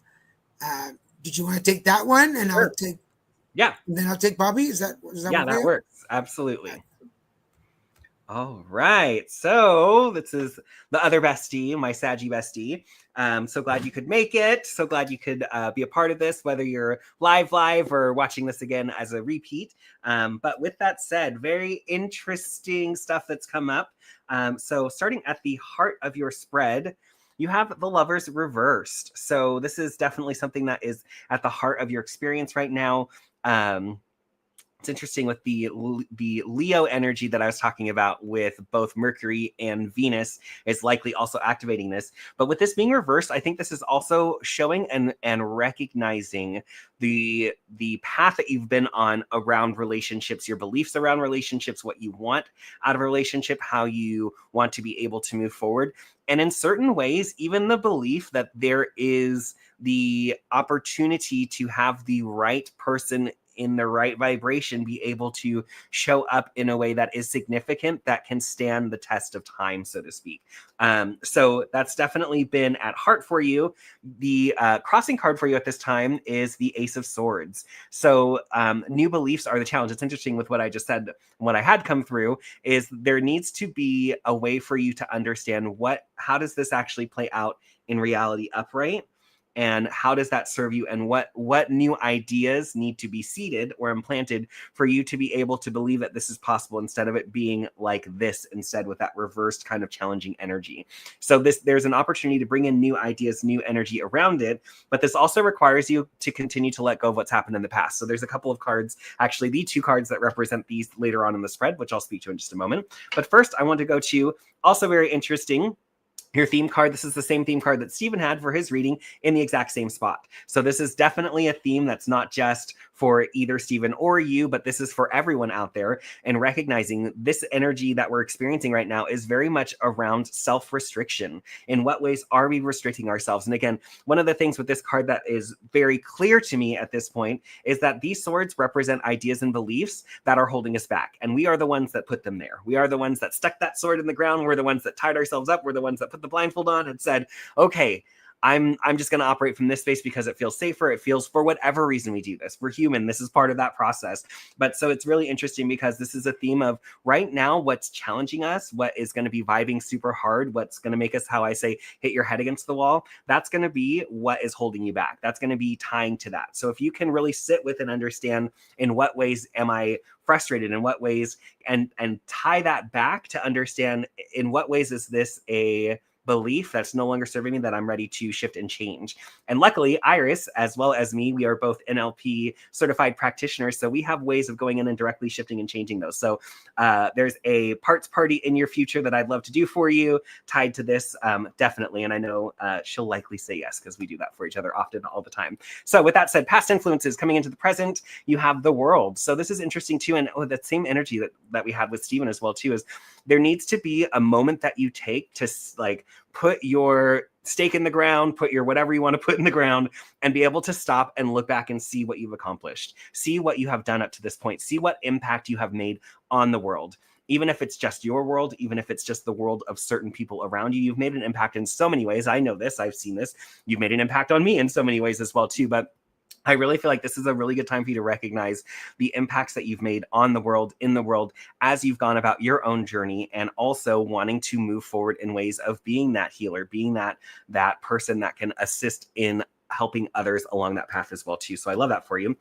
Did you want to take that one? And Sure. I'll take Bobby. Is that that works. Absolutely. All right. So this is the other bestie, my Saggy bestie. So glad you could make it. So glad you could be a part of this, whether you're live or watching this again as a repeat. But with that said, very interesting stuff that's come up. So starting at the heart of your spread, you have the Lovers reversed. So this is definitely something that is at the heart of your experience right now. It's interesting with the Leo energy that I was talking about with both Mercury and Venus is likely also activating this. But with this being reversed, I think this is also showing and recognizing the path that you've been on around relationships, your beliefs around relationships, what you want out of a relationship, how you want to be able to move forward. And in certain ways, even the belief that there is the opportunity to have the right person in the right vibration be able to show up in a way that is significant, that can stand the test of time, so to speak. So that's definitely been at heart for you. The crossing card for you at this time is the Ace of Swords. So new beliefs are the challenge. It's interesting with what I just said, what I had come through is there needs to be a way for you to understand how does this actually play out in reality upright? And how does that serve you? And what new ideas need to be seeded or implanted for you to be able to believe that this is possible instead of it being like this instead with that reversed kind of challenging energy. So there's an opportunity to bring in new ideas, new energy around it, but this also requires you to continue to let go of what's happened in the past. So there's a couple of cards, actually the two cards that represent these later on in the spread, which I'll speak to in just a moment. But first I want to go to also very interesting, your theme card. This is the same theme card that Stephen had for his reading in the exact same spot. So this is definitely a theme that's not just for either Stephen or you, but this is for everyone out there. And recognizing this energy that we're experiencing right now is very much around self-restriction. In what ways are we restricting ourselves? And again, one of the things with this card that is very clear to me at this point is that these swords represent ideas and beliefs that are holding us back. And we are the ones that put them there. We are the ones that stuck that sword in the ground. We're the ones that tied ourselves up. We're the ones that put the blindfold on and said, okay, I'm just going to operate from this space because it feels safer. It feels, for whatever reason we do this. We're human. This is part of that process. But so it's really interesting because this is a theme of right now, what's challenging us, what is going to be vibing super hard, what's going to make us, how I say, hit your head against the wall. That's going to be what is holding you back. That's going to be tying to that. So if you can really sit with and understand in what ways am I frustrated, in what ways, and tie that back to understand in what ways is this a belief that's no longer serving me that I'm ready to shift and change. And luckily, Iris, as well as me, we are both NLP certified practitioners. So we have ways of going in and directly shifting and changing those. So there's a parts party in your future that I'd love to do for you tied to this, definitely. And I know she'll likely say yes, because we do that for each other often, all the time. So with that said, past influences coming into the present, you have the world. So this is interesting too. And that same energy that we had with Stephen as well too, is there needs to be a moment that you take to like put your stake in the ground, put your whatever you want to put in the ground, and be able to stop and look back and see what you've accomplished. See what you have done up to this point. See what impact you have made on the world. Even if it's just your world, even if it's just the world of certain people around you, you've made an impact in so many ways. I know this, I've seen this. You've made an impact on me in so many ways as well too, but I really feel like this is a really good time for you to recognize the impacts that you've made on the world, in the world, as you've gone about your own journey, and also wanting to move forward in ways of being that healer, being that person that can assist in helping others along that path as well too. So I love that for you.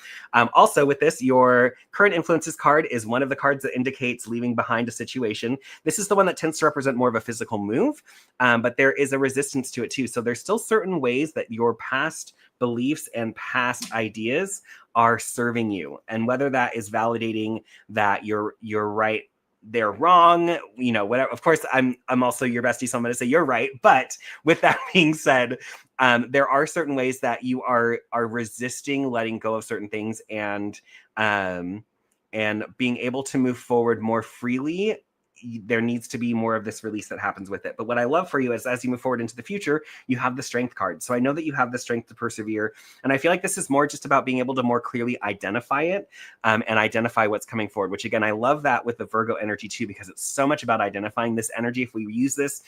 Also with this, your current influences card is one of the cards that indicates leaving behind a situation. This is the one that tends to represent more of a physical move, but there is a resistance to it too. So there's still certain ways that your past beliefs and past ideas are serving you, and whether that is validating that you're right, they're wrong, you know, whatever. Of course, I'm also your bestie, so I'm going to say you're right. But with that being said, there are certain ways that you are resisting letting go of certain things, and being able to move forward more freely. There needs to be more of this release that happens with it. But what I love for you is, as you move forward into the future, you have the strength card. So I know that you have the strength to persevere. And I feel like this is more just about being able to more clearly identify it, and identify what's coming forward, which again, I love that with the Virgo energy too, because it's so much about identifying this energy. If we use this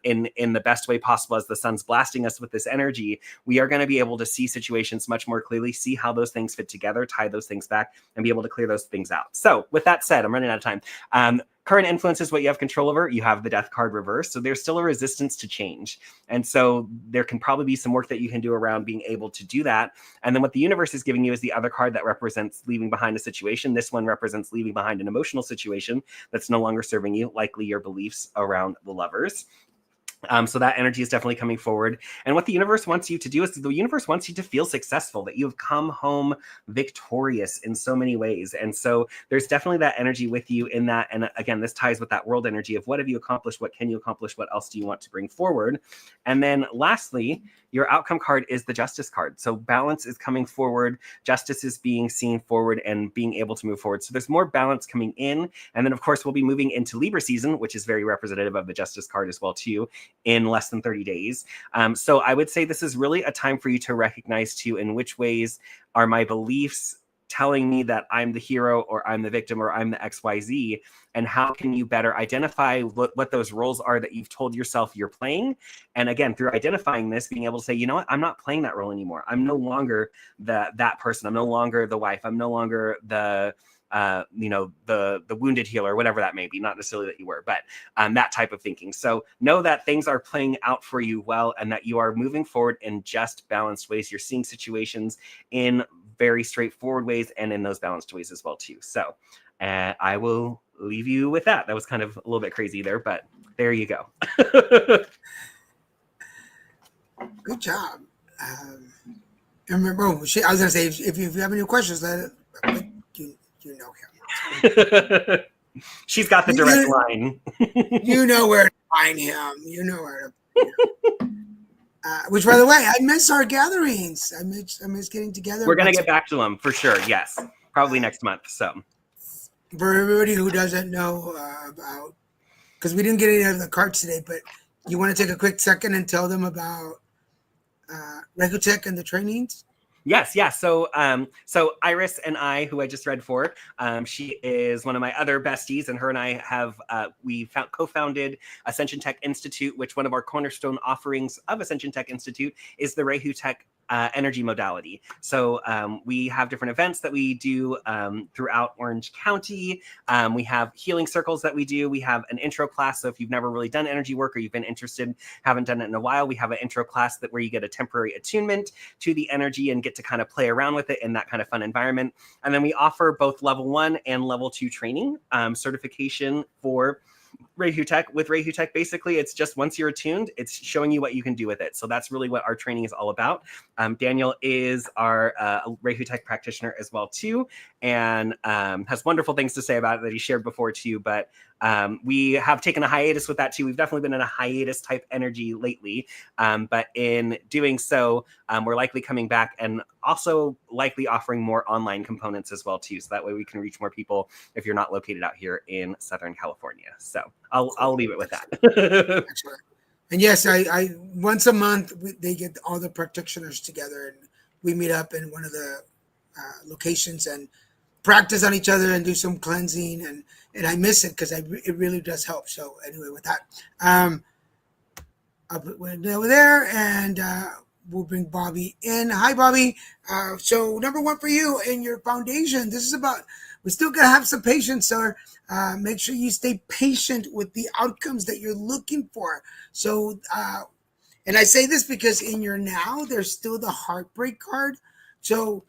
in the best way possible, as the sun's blasting us with this energy, we are going to be able to see situations much more clearly, see how those things fit together, tie those things back, and be able to clear those things out. So with that said, I'm running out of time. Current influence is what you have control over. You have the death card reversed. So there's still a resistance to change. And so there can probably be some work that you can do around being able to do that. And then what the universe is giving you is the other card that represents leaving behind a situation. This one represents leaving behind an emotional situation that's no longer serving you, likely your beliefs around the lovers. So that energy is definitely coming forward. And what the universe wants you to do is, the universe wants you to feel successful, that you've come home victorious in so many ways. And so there's definitely that energy with you in that. And again, this ties with that world energy of what have you accomplished? What can you accomplish? What else do you want to bring forward? And then lastly, your outcome card is the justice card. So balance is coming forward. Justice is being seen forward and being able to move forward. So there's more balance coming in. And then of course, we'll be moving into Libra season, which is very representative of the justice card as well too, in less than 30 days. So I would say this is really a time for you to recognize too, in which ways are my beliefs telling me that I'm the hero, or I'm the victim, or I'm the XYZ, and how can you better identify what those roles are that you've told yourself you're playing. And again, through identifying this, being able to say, you know what, I'm not playing that role anymore. I'm no longer that person. I'm no longer the wife. I'm no longer the wounded healer, whatever that may be, not necessarily that you were, but that type of thinking. So know that things are playing out for you well, and that you are moving forward in just balanced ways. You're seeing situations in very straightforward ways and in those balanced ways as well too. So I will leave you with that. That was kind of a little bit crazy there, but there you go. Good job. Remember, I was going to say, if you have any questions, you know him. She's got the direct line. You know where to find him. You know where to. Which, by the way, I miss our gatherings. I miss getting together. We're gonna get back to them for sure. Yes, probably next month. So, for everybody who doesn't know about, because we didn't get any of the cards today, but you want to take a quick second and tell them about reconnect and the trainings. Yes, yeah. So Iris and I, who I just read for, she is one of my other besties, and her and I have co-founded Ascension Tech Institute, which one of our cornerstone offerings of Ascension Tech Institute is the reconnect energy modality. So we have different events that we do throughout Orange County. We have healing circles that we do. We have an intro class. So if you've never really done energy work, or you've been interested, haven't done it in a while, we have an intro class where you get a temporary attunement to the energy and get to kind of play around with it in that kind of fun environment. And then we offer both level 1 and level 2 training certification for reconnect. With reconnect, basically, it's just once you're attuned, it's showing you what you can do with it. So that's really what our training is all about. Daniel is our reconnect practitioner as well too, and has wonderful things to say about it that he shared before too. But we have taken a hiatus with that too. We've definitely been in a hiatus type energy lately, but in doing so, we're likely coming back and also likely offering more online components as well too. So that way we can reach more people if you're not located out here in Southern California. So I'll leave it with that. Excellent. And yes, I once a month they get all the practitioners together, and we meet up in one of the locations and practice on each other and do some cleansing, and I miss it because it really does help. So anyway, with that, I'll put it over there, and we'll bring Bobby in. Hi, Bobby. So number 1 for you in your foundation. This is about, we still gotta have some patience, sir. Make sure you stay patient with the outcomes that you're looking for. So And I say this because in your now, there's still the heartbreak card. So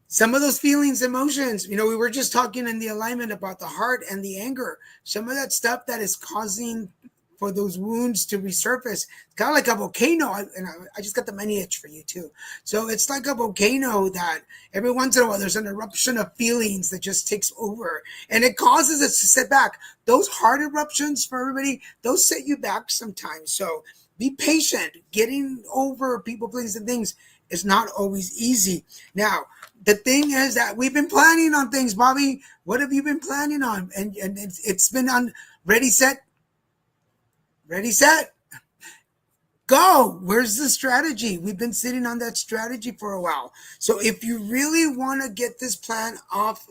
some of those feelings, emotions, we were just talking in the alignment about the heart and the anger. Some of that stuff that is causing for those wounds to resurface, kind of like a volcano. I just got the money itch for you too. So it's like a volcano that every once in a while there's an eruption of feelings that just takes over, and it causes us to sit back. Those heart eruptions for everybody, those set you back sometimes. So be patient. Getting over people, places, and things is not always easy. Now, the thing is that we've been planning on things, Bobby. What have you been planning on? And it's been on ready, set, go. Where's the strategy? We've been sitting on that strategy for a while. So if you really want to get this plan off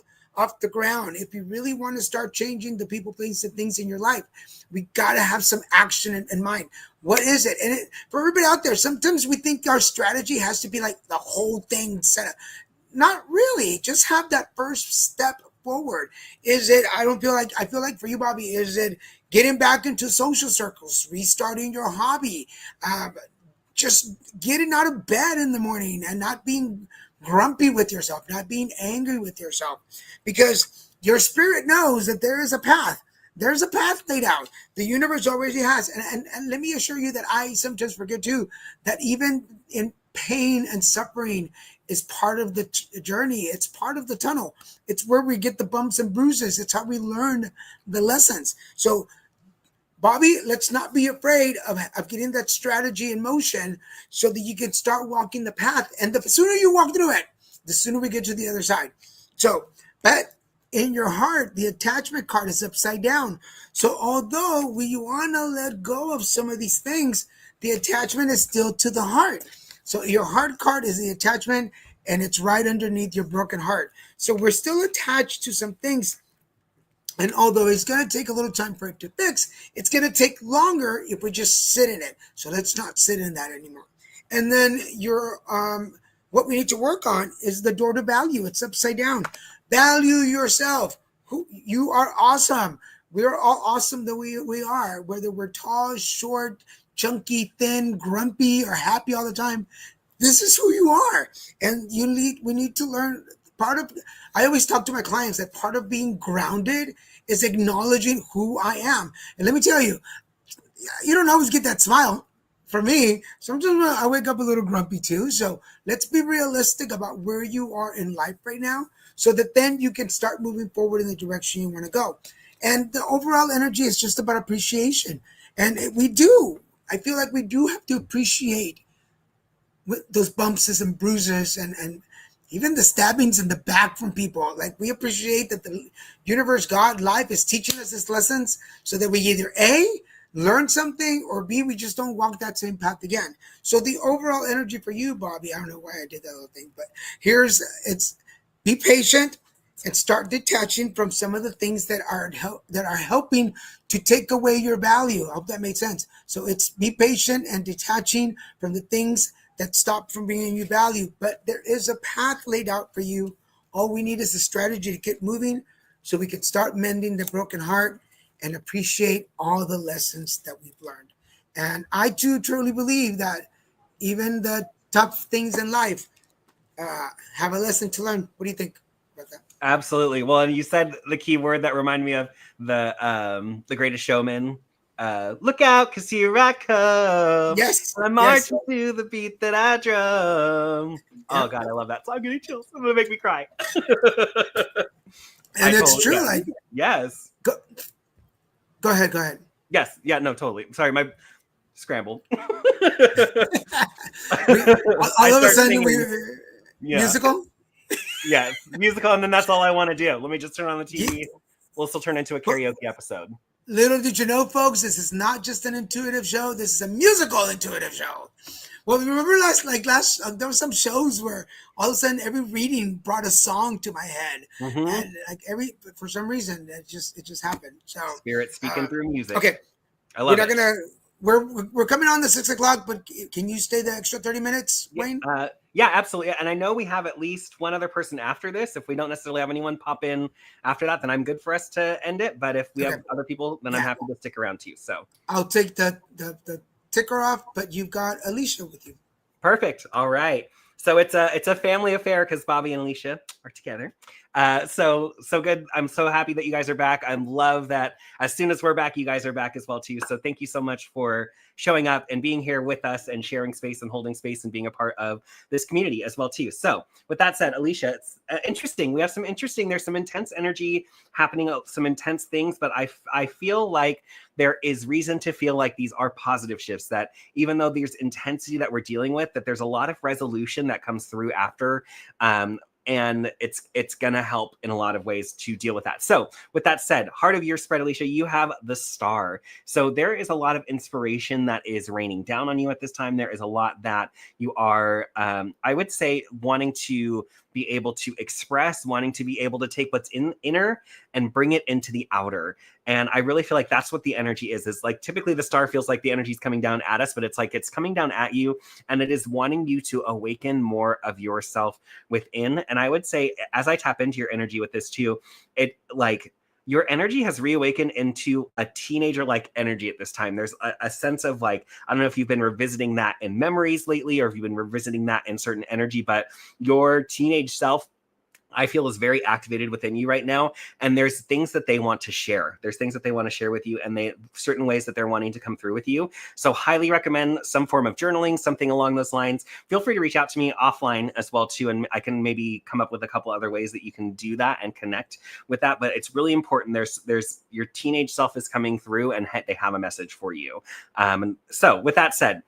the ground, if you really want to start changing the people, places, and things in your life, we got to have some action in mind. What is it? And for everybody out there, sometimes we think our strategy has to be like the whole thing set up. Not really. Just have that first step forward. Is it, I feel like for you, Bobby, is it getting back into social circles, restarting your hobby, just getting out of bed in the morning and not being grumpy with yourself, not being angry with yourself, because your spirit knows that there is a path. There's a path laid out. The universe already has. And let me assure you that I sometimes forget too, that even in pain and suffering is part of the journey. It's part of the tunnel. It's where we get the bumps and bruises. It's how we learn the lessons. So, Bobby, let's not be afraid of getting that strategy in motion so that you can start walking the path. And the sooner you walk through it, the sooner we get to the other side. So, but in your heart, the attachment card is upside down. So although we want to let go of some of these things, the attachment is still to the heart. So your heart card is the attachment, and it's right underneath your broken heart. So we're still attached to some things. And although it's going to take a little time for it to fix, it's going to take longer if we just sit in it. So let's not sit in that anymore. And then what we need to work on is the door to value. It's upside down. Value yourself. You are awesome. We are all awesome the way we are, whether we're tall, short, chunky, thin, grumpy, or happy all the time. This is who you are. And we need to learn. I always talk to my clients that part of being grounded is acknowledging who I am. And let me tell you, you don't always get that smile. For me, sometimes I wake up a little grumpy too. So let's be realistic about where you are in life right now, so that then you can start moving forward in the direction you want to go. And the overall energy is just about appreciation. And I feel like we do have to appreciate those bumps and bruises and even the stabbings in the back from people. Like, we appreciate that the universe, God, life is teaching us these lessons so that we either A, learn something, or B, we just don't walk that same path again. So the overall energy for you, Bobby, I don't know why I did that little thing, but it's be patient and start detaching from some of the things that are helping to take away your value. I hope that made sense. So it's be patient and detaching from the things that stop from bringing you value. But there is a path laid out for you. All we need is a strategy to get moving so we can start mending the broken heart and appreciate all the lessons that we've learned. And I too truly believe that even the tough things in life have a lesson to learn. What do you think about that? Absolutely. Well, and you said the key word that reminded me of the Greatest Showman. Look out, because here I come. Yes. I'm marching to the beat that I drum. Oh God, I love that song. I'm getting chills. It's gonna make me cry. And it's true. Yeah. Like, yes. Go ahead. Yes. Yeah. No. Totally. Sorry, my scrambled. All of a sudden, musical. Yeah, musical, and then that's all I want to do. Let me just turn on the TV. We'll still turn into a karaoke episode. Little did you know, folks, this is not just an intuitive show. This is a musical intuitive show. Well, remember there were some shows where all of a sudden every reading brought a song to my head, and like for some reason it just happened. So spirit speaking through music. Okay, I love We're coming on the 6 o'clock, but can you stay the extra 30 minutes, Wayne? Yeah, absolutely. And I know we have at least one other person after this. If we don't necessarily have anyone pop in after that, then I'm good for us to end it. But if we have other people, then I'm happy to stick around too. So I'll take the tick her off, but you've got Alicia with you. Perfect. All right. So it's a family affair because Bobby and Alicia are together. So good. I'm so happy that you guys are back. I love that as soon as we're back, you guys are back as well too. So thank you so much for showing up and being here with us and sharing space and holding space and being a part of this community as well too. So with that said, Alicia, it's interesting. We have there's some intense energy happening, some intense things, but I feel like there is reason to feel like these are positive shifts, that even though there's intensity that we're dealing with, that there's a lot of resolution that comes through after. And it's going to help in a lot of ways to deal with that. So with that said, heart of your spread, Alicia, you have the star. So there is a lot of inspiration that is raining down on you at this time. There is a lot that you are, I would say, wanting to be able to express, wanting to be able to take what's in inner and bring it into the outer. And I really feel like that's what the energy is like typically the star feels like the energy is coming down at us, but it's like it's coming down at you and it is wanting you to awaken more of yourself within. And I would say, as I tap into your energy with this too, it like your energy has reawakened into a teenager-like energy at this time. There's a sense of like, I don't know if you've been revisiting that in memories lately or if you've been revisiting that in certain energy, but your teenage self, I feel, is very activated within you right now. And there's things that they want to share. There's things that they want to share with you and certain ways that they're wanting to come through with you. So highly recommend some form of journaling, something along those lines. Feel free to reach out to me offline as well too. And I can maybe come up with a couple other ways that you can do that and connect with that. But it's really important. There's your teenage self is coming through and they have a message for you. So with that said,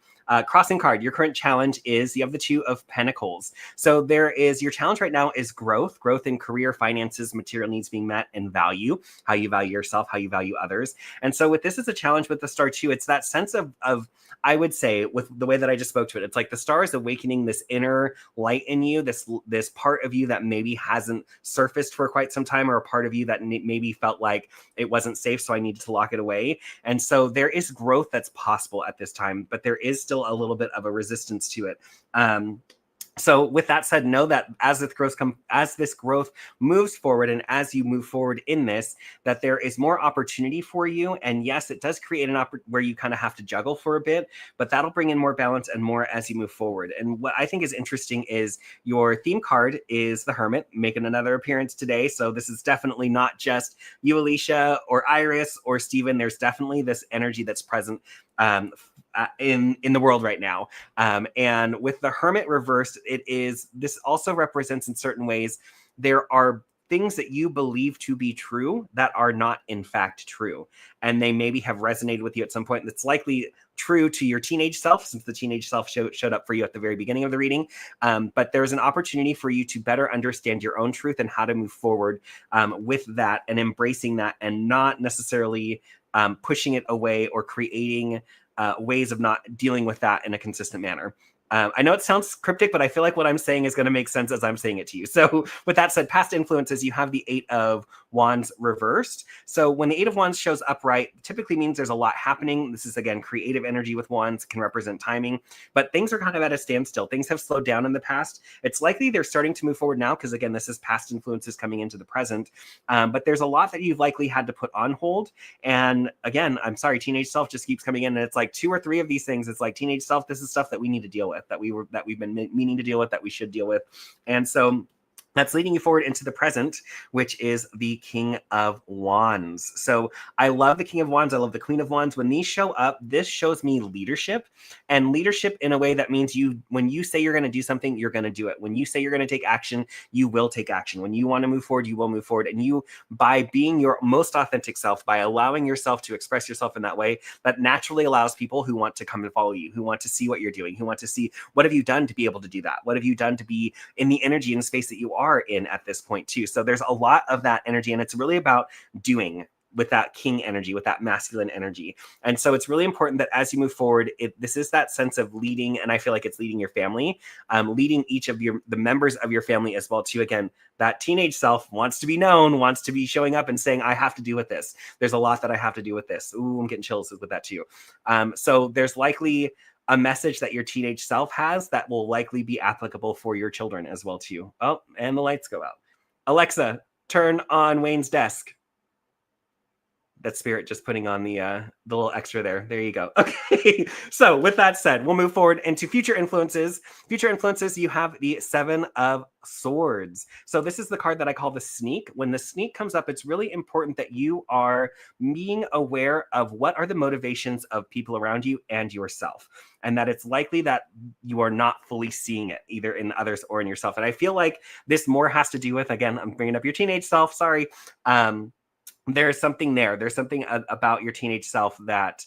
crossing card, your current challenge is you have the 2 of Pentacles. So there is your challenge right now is growth in career, finances, material needs being met, and value, how you value yourself, how you value others. And so with this as a challenge with the star too, it's that sense of I would say with the way that I just spoke to it, it's like the star is awakening this inner light in you, this part of you that maybe hasn't surfaced for quite some time, or a part of you that maybe felt like it wasn't safe, so I needed to lock it away. And so there is growth that's possible at this time, but there is still a little bit of a resistance to it. So with that said, know that as this growth moves forward and as you move forward in this, that there is more opportunity for you. And yes, it does create an opportunity where you kind of have to juggle for a bit, but that'll bring in more balance and more as you move forward. And what I think is interesting is your theme card is the Hermit, making another appearance today. So this is definitely not just you, Alicia, or Iris, or Steven. There's definitely this energy that's present in the world right now. And with the Hermit reversed, this also represents in certain ways, there are things that you believe to be true that are not in fact true. And they maybe have resonated with you at some point. That's likely true to your teenage self, since the teenage self showed up for you at the very beginning of the reading. But there's an opportunity for you to better understand your own truth and how to move forward with that and embracing that and not necessarily pushing it away or creating ways of not dealing with that in a consistent manner. I know it sounds cryptic, but I feel like what I'm saying is going to make sense as I'm saying it to you. So with that said, past influences, you have the 8 of Wands reversed. So when the 8 of Wands shows upright, typically means there's a lot happening. This is, again, creative energy with Wands, can represent timing, but things are kind of at a standstill. Things have slowed down in the past. It's likely they're starting to move forward now because, again, this is past influences coming into the present. But there's a lot that you've likely had to put on hold. And again, I'm sorry, teenage self just keeps coming in. And it's like 2 or 3 of these things. It's like teenage self, this is stuff that we need to deal with, that we've been meaning to deal with, that we should deal with. And so that's leading you forward into the present, which is the King of Wands. So I love the King of Wands. I love the Queen of Wands. When these show up, this shows me leadership, and leadership in a way that means when you say you're going to do something, you're going to do it. When you say you're going to take action, you will take action. When you want to move forward, you will move forward. And you, by being your most authentic self, by allowing yourself to express yourself in that way, that naturally allows people who want to come and follow you, who want to see what you're doing, who want to see what have you done to be able to do that? What have you done to be in the energy and space that you are in at this point too. So there's a lot of that energy, and it's really about doing with that king energy, with that masculine energy. And so it's really important that as you move forward, this is that sense of leading, and I feel like it's leading your family, leading each of the members of your family as well too. Again, that teenage self wants to be known, wants to be showing up and saying, I have to do with this. There's a lot that I have to do with this. Ooh, I'm getting chills with that too. So there's likely a message that your teenage self has that will likely be applicable for your children as well too. Oh, and the lights go out. Alexa, turn on Wayne's desk. That's Spirit just putting on the little extra there. There you go. Okay. So with that said, we'll move forward into future influences. Future influences, you have the Seven of Swords. So this is the card that I call the sneak. When the sneak comes up, it's really important that you are being aware of what are the motivations of people around you and yourself, and that it's likely that you are not fully seeing it either in others or in yourself. And I feel like this more has to do with, again, I'm bringing up your teenage self, sorry. There's something there. There's something about your teenage self that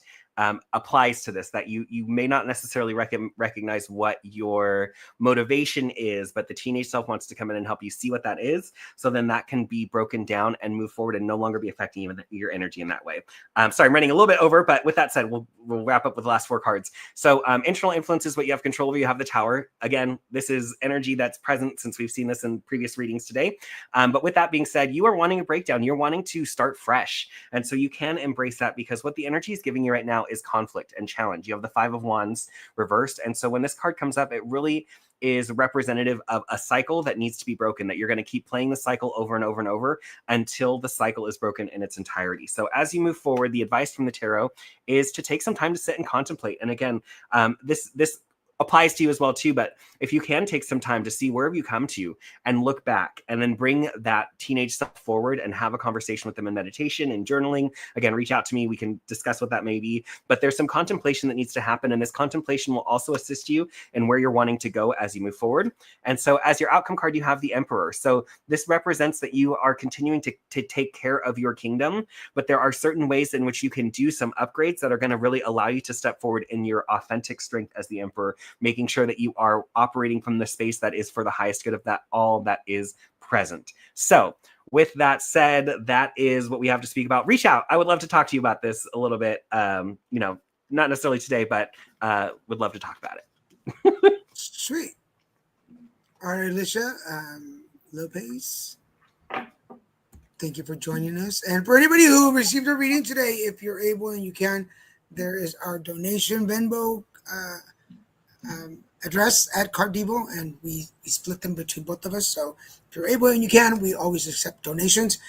applies to this, that you may not necessarily recognize what your motivation is, but the teenage self wants to come in and help you see what that is. So then that can be broken down and move forward and no longer be affecting even your energy in that way. Sorry, I'm running a little bit over, but with that said, we'll wrap up with the last 4 cards. So internal influence is what you have control over. You have the Tower. Again, this is energy that's present since we've seen this in previous readings today. But with that being said, you are wanting a breakdown. You're wanting to start fresh. And so you can embrace that, because what the energy is giving you right now is conflict and challenge. You have the 5 of Wands reversed. And so when this card comes up, it really is representative of a cycle that needs to be broken, that you're going to keep playing the cycle over and over and over until the cycle is broken in its entirety. So as you move forward, the advice from the tarot is to take some time to sit and contemplate. And again, this applies to you as well too, but if you can take some time to see where have you come to and look back, and then bring that teenage self forward and have a conversation with them in meditation and journaling. Again, reach out to me. We can discuss what that may be, but there's some contemplation that needs to happen. And this contemplation will also assist you in where you're wanting to go as you move forward. And so as your outcome card, you have the Emperor. So this represents that you are continuing to take care of your kingdom, but there are certain ways in which you can do some upgrades that are going to really allow you to step forward in your authentic strength as the Emperor, making sure that you are operating from the space that is for the highest good of that all that is present. So with that said, that is what we have to speak about. Reach out. I would love to talk to you about this a little bit. Not necessarily today, but would love to talk about it. Sweet. All right, Alicia Lopez, thank you for joining us. And for anybody who received a reading today, if you're able and you can, there is our donation Venmo address at Cardivo, and we split them between both of us. So if you're able and you can, we always accept donations.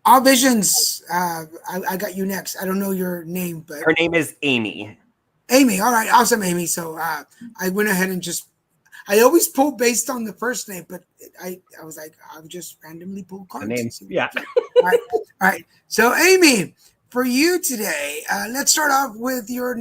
All Visions, I got you next. I don't know your name, but Her name is Amy. Amy. All right, awesome, Amy. So I went ahead and I always pull based on the first name, but I was like, I'll just randomly pull cards. The name, yeah. All right. So Amy, for you today, let's start off with your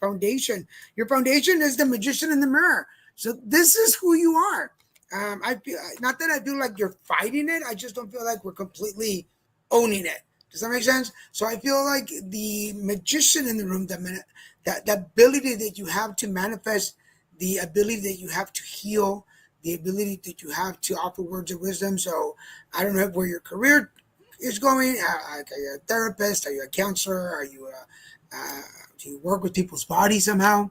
foundation. Your foundation is the Magician in the Mirror. So this is who you are. I feel, not that I feel like you're fighting it. I just don't feel like we're completely owning it. Does that make sense? So I feel like the magician in the room, that ability that you have to manifest, the ability that you have to heal, the ability that you have to offer words of wisdom. So I don't know where your career is going. Are you a therapist? Are you a counselor? Are you do you work with people's bodies somehow?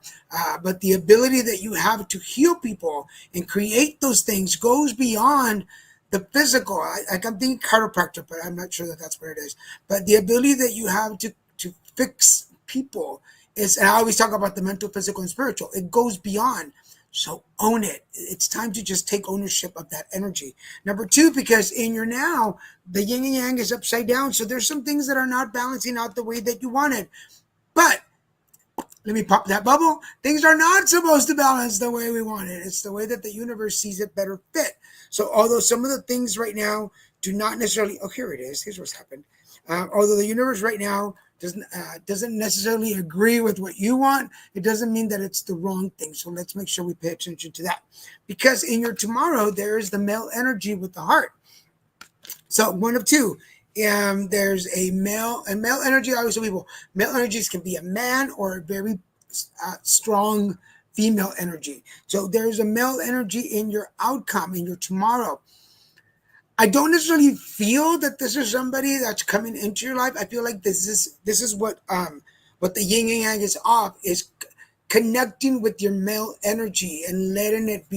But the ability that you have to heal people and create those things goes beyond the physical. I'm thinking chiropractor, but I'm not sure that that's what it is. But the ability that you have to fix people is, and I always talk about the mental, physical, and spiritual. It goes beyond. So own it. It's time to just take ownership of that energy. Number 2, because in your now, the yin and yang is upside down. So there's some things that are not balancing out the way that you wanted. But let me pop that bubble. Things are not supposed to balance the way we want it. It's the way that the universe sees it better fit. So although some of the things right now do not necessarily, oh, here it is. Here's what's happened. Although the universe right now doesn't necessarily agree with what you want, it doesn't mean that it's the wrong thing. So let's make sure we pay attention to that. Because in your tomorrow, there is the male energy with the heart. So one of two. There's a male energy. I always tell people, male energies can be a man or a very strong female energy. So there's a male energy in your outcome, in your tomorrow. I don't necessarily feel that this is somebody that's coming into your life. I feel like this is what the yin and yang is off, is connecting with your male energy and letting it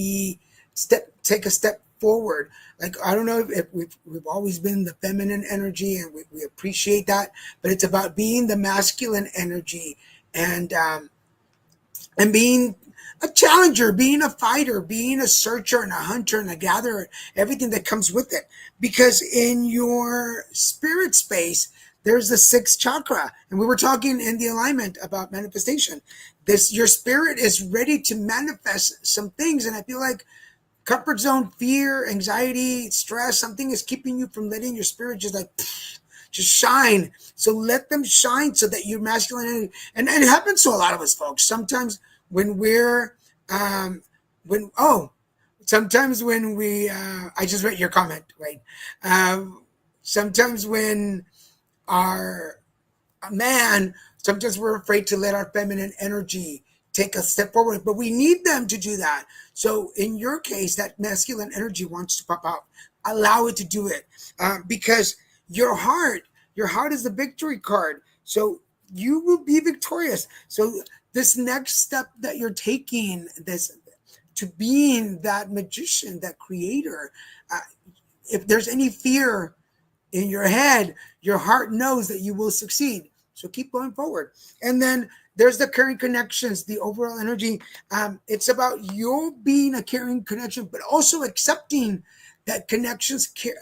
take a step forward. Like, I don't know if we've always been the feminine energy, and we appreciate that, but it's about being the masculine energy and being a challenger, being a fighter, being a searcher and a hunter and a gatherer, everything that comes with it. Because in your spirit space, there's the sixth chakra. And we were talking in the alignment about manifestation. This, your spirit is ready to manifest some things. And I feel like comfort zone, fear, anxiety, stress, something is keeping you from letting your spirit just like just shine. So let them shine so that your masculine energy, and it happens to a lot of us folks. Sometimes when we're when oh sometimes when we I just read your comment, right? Sometimes when our a man, sometimes we're afraid to let our feminine energy take a step forward, but we need them to do that. So in your case, that masculine energy wants to pop out. Allow it to do it, because your heart is the victory card. So you will be victorious. So this next step that you're taking, this to being that magician, that creator, uh, if there's any fear in your head, your heart knows that you will succeed. So keep going forward. And then there's the caring connections, the overall energy. It's about you being a caring connection, but also accepting that connections care.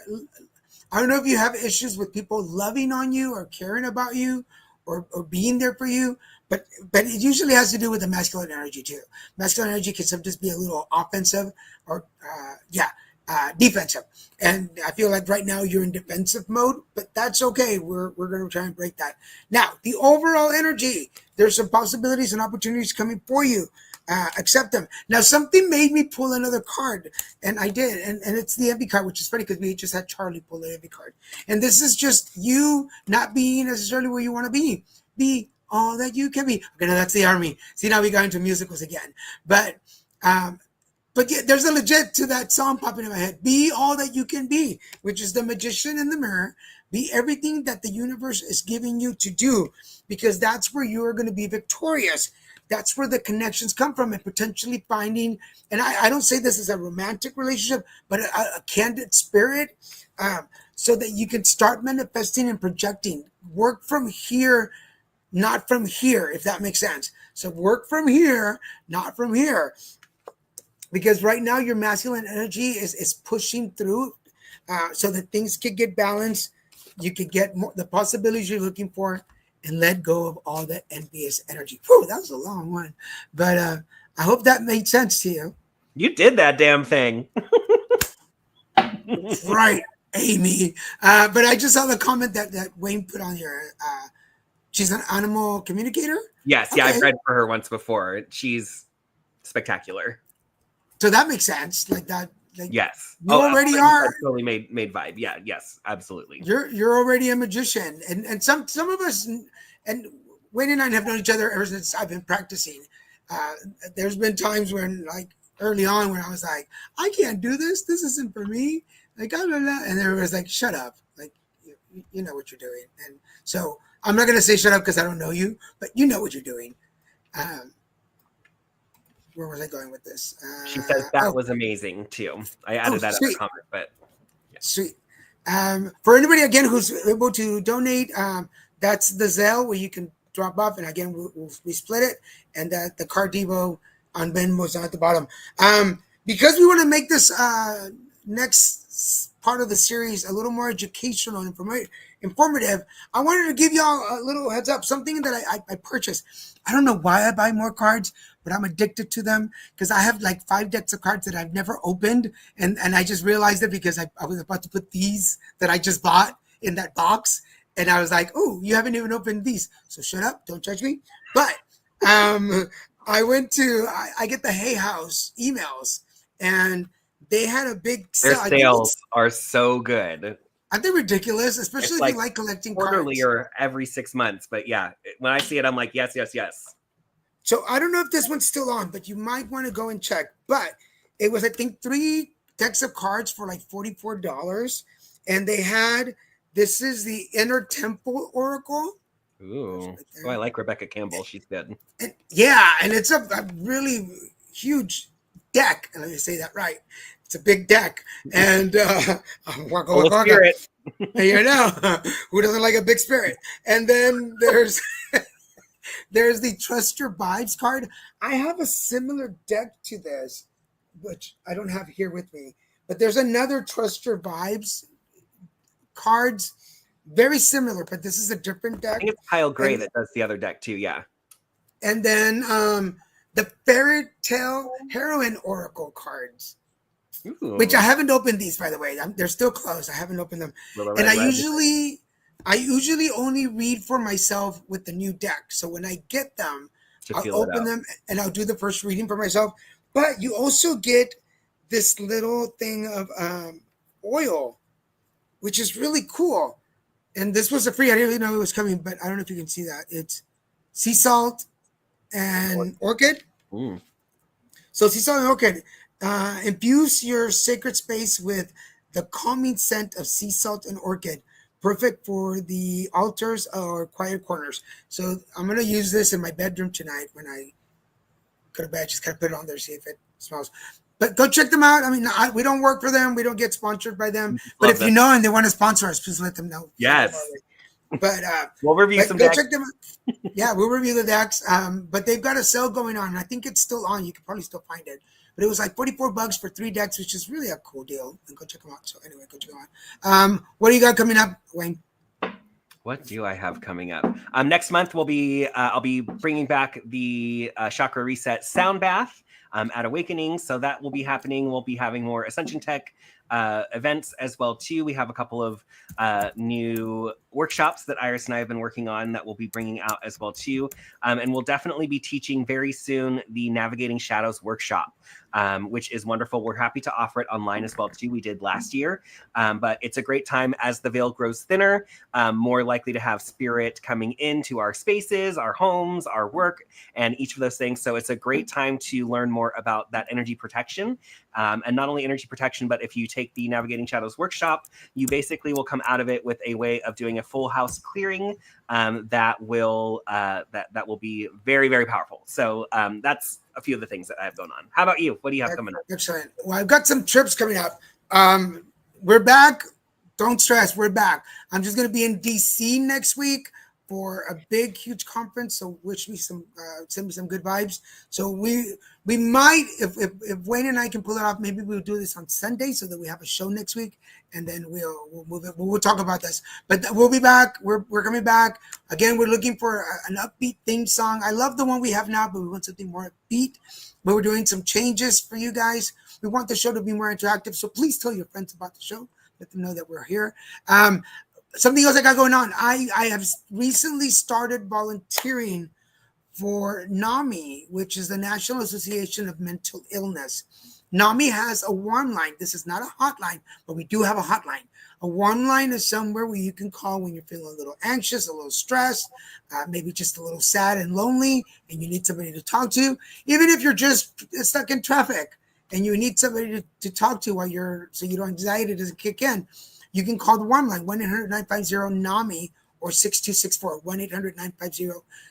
I don't know if you have issues with people loving on you or caring about you or being there for you, but it usually has to do with the masculine energy too. Masculine energy can sometimes be a little offensive or defensive. And I feel like right now you're in defensive mode, but that's okay. We're going to try and break that. Now, the overall energy, there's some possibilities and opportunities coming for you. Accept them. Now, something made me pull another card, and I did, and it's the envy card, which is funny because we just had Charlie pull the envy card. And this is just you not being necessarily where you want to be. Be all that you can be. Okay, now that's the army. See, now we got into musicals again. But yeah, there's a legit to that song popping in my head. Be all that you can be, which is the magician in the mirror. Be everything that the universe is giving you to do, because that's where you are going to be victorious. That's where the connections come from, and potentially finding, and I don't say this as a romantic relationship, but a candid spirit, so that you can start manifesting and projecting. Work from here, not from here, if that makes sense. So work from here, not from here. Because right now your masculine energy is pushing through, so that things can get balanced. You can get more, the possibilities you're looking for, and let go of all that envious energy. Whew, that was a long one, but I hope that made sense to you. You did that damn thing. Right, Amy. But I just saw the comment that Wayne put on here. She's an animal communicator. Yes, Okay. yeah, I've read for her once before. She's spectacular. So that makes sense. Like that. Like, yes. You already are. Totally made vibe. Yeah. Yes. Absolutely. You're already a magician, and some of us, and Wayne and I have known each other ever since I've been practicing. There's been times when, like early on, when I was like, I can't do this. This isn't for me. Like, blah, blah, blah. And everyone was like, shut up. Like, you know what you're doing. And so I'm not gonna say shut up because I don't know you, but you know what you're doing. Where was I going with this? She says that was amazing too. I added that as a comment, but yeah. Sweet. For anybody again who's able to donate, that's the Zelle where you can drop off, and again we split it, and that the card Devo on Venmo is at the bottom. Because we want to make this next part of the series a little more educational and informative, I wanted to give y'all a little heads up, something that I purchased. I don't know why I buy more cards, but I'm addicted to them because I have like 5 decks of cards that I've never opened. And I just realized it because I was about to put these that I just bought in that box. And I was like, oh, you haven't even opened these. So shut up. Don't judge me. But I get the Hay House emails, and they had a big sale. Their sales are so good. Aren't they ridiculous? Especially if you like collecting quarterly cards. Or every 6 months. But yeah, when I see it, I'm like, yes, yes, yes. So I don't know if this one's still on, but you might want to go and check. But it was, I think, 3 decks of cards for like $44. And they had, this is the Inner Temple Oracle. Ooh. Oh, I like Rebecca Campbell. She's good. And yeah, and it's a really huge deck. Let me say that right. It's a big deck. And spirit. You know, who doesn't like a big spirit? And then there's There's the Trust Your Vibes card. I have a similar deck to this, which I don't have here with me. But there's another Trust Your Vibes cards, very similar, but this is a different I deck. think it's Kyle Gray And that does the other deck too. Yeah. and then the Fairy Tale Heroine Oracle cards, Ooh. which I haven't opened these, by the way. They're still closed. I haven't opened them. Little And Red I usually only read for myself with the new deck. So when I get them, to I'll feel it open out. them and I'll do the first reading for myself. But you also get this little thing of oil, which is really cool. And this was a free. I didn't really know it was coming, but I don't know if you can see that. It's sea salt and orchid. Mm. So sea salt and orchid. Infuse your sacred space with the calming scent of sea salt and orchid. Perfect for the altars or quiet corners. So I'm going to use this in my bedroom tonight when I go to bed. Just kind of put it on there, see if it smells. But go check them out. I mean, we don't work for them. We don't get sponsored by them. But Love if them. you know and they want to sponsor us, please let them know. Yes. But We'll review some go decks. check them out. Yeah, we'll review the decks. But they've got a sale going on. I think it's still on. You can probably still find it. But it was like $44 for 3 decks, which is really a cool deal. And go check them out. So anyway, go check them out. What do you got coming up, Wayne? What do I have coming up? Next month I'll be bringing back the Chakra Reset Sound Bath at Awakening. So that will be happening. We'll be having more Ascension Tech events as well too. We have a couple of new workshops that Iris and I have been working on that we'll be bringing out as well too. And we'll definitely be teaching very soon the Navigating Shadows workshop, which is wonderful. We're happy to offer it online as well too. We did last year, but it's a great time as the veil grows thinner, more likely to have spirit coming into our spaces, our homes, our work, and each of those things. So it's a great time to learn more about that energy protection. And not only energy protection, but if you take the Navigating Shadows workshop, you basically will come out of it with a way of doing a full house clearing that will be very, very powerful. So that's a few of the things that I have going on. How about you? What do you have coming up? Excellent. Well, I've got some trips coming up. We're back. Don't stress. We're back. I'm just going to be in DC next week for a big, huge conference. So wish me some, send me some good vibes. So we might, if Wayne and I can pull it off, maybe we'll do this on Sunday so that we have a show next week, and then we'll move it. We'll talk about this. But we'll be back. We're coming back again. We're looking for an upbeat theme song. I love the one we have now, but we want something more upbeat. But we're doing some changes for you guys. We want the show to be more interactive. So please tell your friends about the show. Let them know that we're here. Something else I got going on. I have recently started volunteering for NAMI, which is the National Association of Mental Illness. NAMI has a warm line. This is not a hotline, but we do have a hotline. A warm line is somewhere where you can call when you're feeling a little anxious, a little stressed, maybe just a little sad and lonely, and you need somebody to talk to. Even if you're just stuck in traffic and you need somebody to talk to so your anxiety doesn't kick in, you can call the warm line, 1-800-950-NAMI or 6264,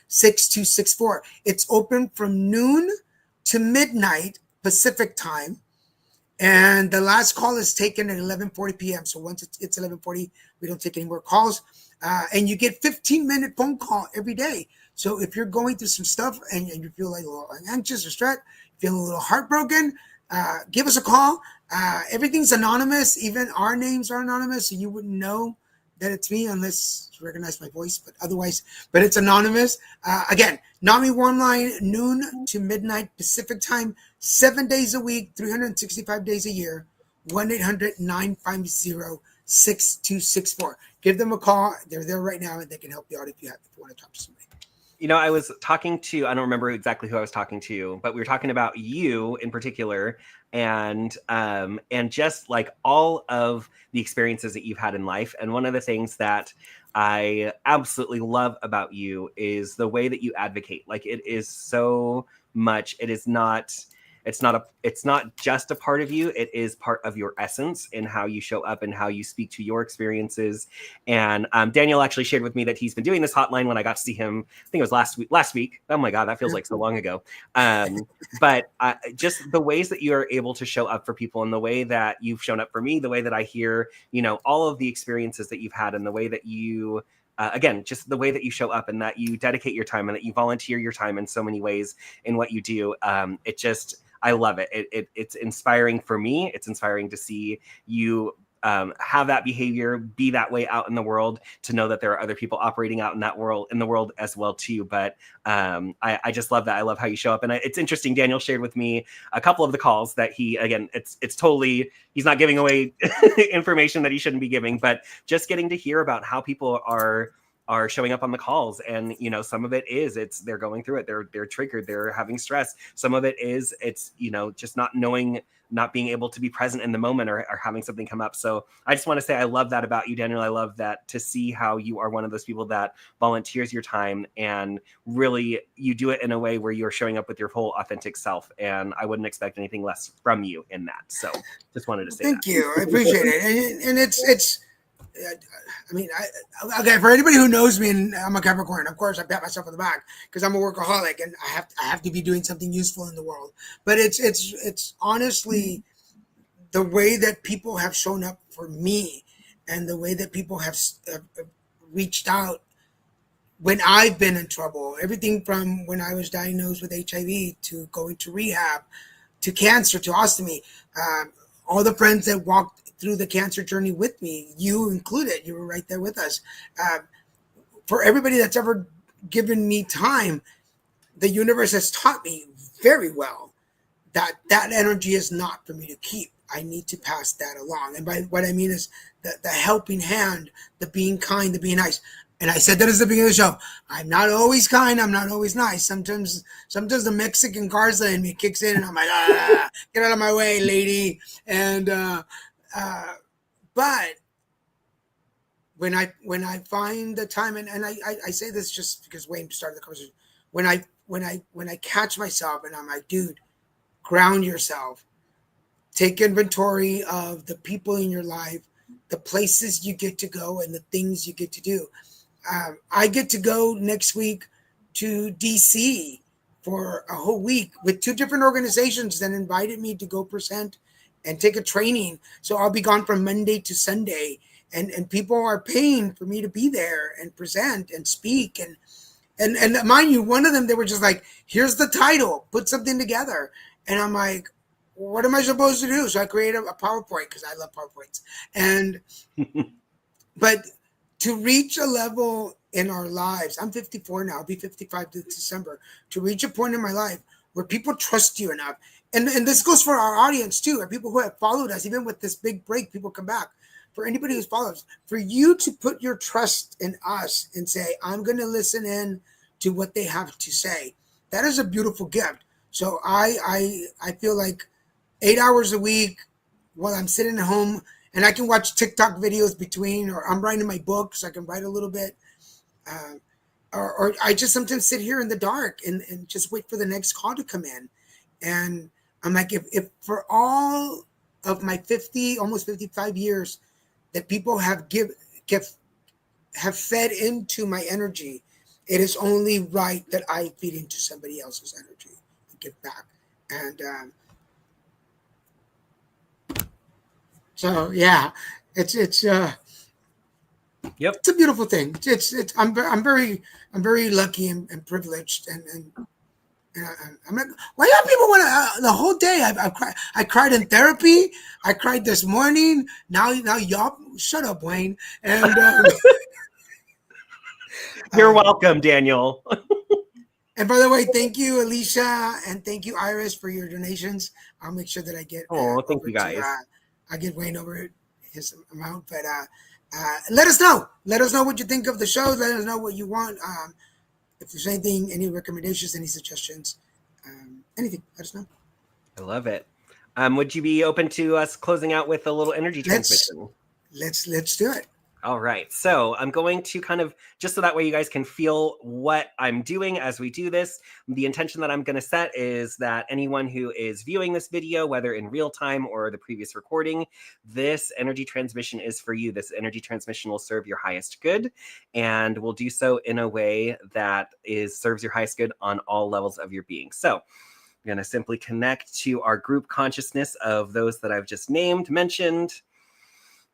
1-800-950-6264. It's open from noon to midnight Pacific time. And the last call is taken at 11:40 p.m. So once it's 11:40, we don't take any more calls. And you get 15-minute phone call every day. So if you're going through some stuff and you feel like a little anxious or stressed, feel a little heartbroken, give us a call. Everything's anonymous. Even our names are anonymous, so you wouldn't know that it's me unless you recognize my voice. But it's anonymous. Again, NAMI Warm Line, noon to midnight Pacific time, 7 days a week, 365 days a year. 1-800-950-6264. Give them a call. They're there right now, and they can help you out if you want to talk to somebody. You know, I was talking to, I don't remember exactly who I was talking to, but we were talking about you in particular, and just like all of the experiences that you've had in life. And one of the things that I absolutely love about you is the way that you advocate. Like, it is so much, it's not just a part of you. It is part of your essence in how you show up and how you speak to your experiences. And Daniel actually shared with me that he's been doing this hotline when I got to see him. I think it was last week. Oh my God, that feels like so long ago. But just the ways that you are able to show up for people, and the way that you've shown up for me, the way that I hear, all of the experiences that you've had, and the way that you again, just the way that you show up and that you dedicate your time and that you volunteer your time in so many ways in what you do. I love it. It's inspiring for me. It's inspiring to see you have that behavior, be that way out in the world, to know that there are other people operating out in the world as well too. But I just love that. I love how you show up. And it's interesting. Daniel shared with me a couple of the calls that it's totally, he's not giving away information that he shouldn't be giving, but just getting to hear about how people are showing up on the calls. And, some of it is, they're going through it. They're triggered. They're having stress. Some of it is, just not knowing, not being able to be present in the moment or having something come up. So I just want to say, I love that about you, Daniel. I love that, to see how you are one of those people that volunteers your time, and really you do it in a way where you're showing up with your whole authentic self. And I wouldn't expect anything less from you in that. So just wanted to say Thank you. I appreciate it. And it's, okay, for anybody who knows me, and I'm a Capricorn, of course I pat myself on the back because I'm a workaholic and I have to be doing something useful in the world. But it's honestly the way that people have shown up for me, and the way that people have reached out when I've been in trouble. Everything from when I was diagnosed with HIV, to going to rehab, to cancer, to ostomy. All the friends that walked through the cancer journey with me, you included, you were right there with us. For everybody that's ever given me time, the universe has taught me very well that energy is not for me to keep. I need to pass that along. And by what I mean is the helping hand, the being kind, the being nice. And I said that at the beginning of the show. I'm not always kind. I'm not always nice. Sometimes the Mexican Garza in me kicks in, and I'm like, get out of my way, lady. And but when I find the time, and I say this just because Wayne started the conversation. When I catch myself and I'm like, dude, ground yourself. Take inventory of the people in your life, the places you get to go, and the things you get to do. I get to go next week to DC for a whole week with 2 different organizations that invited me to go present and take a training. So I'll be gone from Monday to Sunday, and people are paying for me to be there and present and speak. And mind you, one of them, they were just like, here's the title, put something together. And I'm like, what am I supposed to do? So I created a PowerPoint because I love PowerPoints. And, but to reach a level in our lives, I'm 54 now, I'll be 55 this December, to reach a point in my life where people trust you enough. And this goes for our audience too, and people who have followed us, even with this big break, people come back. For anybody who's followed us, for you to put your trust in us and say, I'm going to listen in to what they have to say, that is a beautiful gift. So I feel like 8 hours a week while I'm sitting at home, and I can watch TikTok videos between, or I'm writing my book, so I can write a little bit. Or I just sometimes sit here in the dark and just wait for the next call to come in. And I'm like, if for all of my almost 55 years that people have fed into my energy, it is only right that I feed into somebody else's energy and give back. And so yeah, it's Yep. It's a beautiful thing. I'm very lucky and privileged, and I'm like, why do people want to? The whole day I cried in therapy. I cried this morning. Now y'all shut up, Wayne. And You're welcome, Daniel. and by the way, thank you, Alicia, and thank you, Iris, for your donations. I'll make sure that I get. Thank you guys. I get Wayne over his amount, but let us know. Let us know what you think of the show. Let us know what you want. If there's anything, any recommendations, any suggestions, anything, let us know. I love it. Would you be open to us closing out with a little energy transmission? Let's do it. All right. So I'm going to kind of, just so that way you guys can feel what I'm doing as we do this. The intention that I'm going to set is that anyone who is viewing this video, whether in real time or the previous recording, this energy transmission is for you. This energy transmission will serve your highest good, and will do so in a way that serves your highest good on all levels of your being. So I'm going to simply connect to our group consciousness of those that I've just mentioned.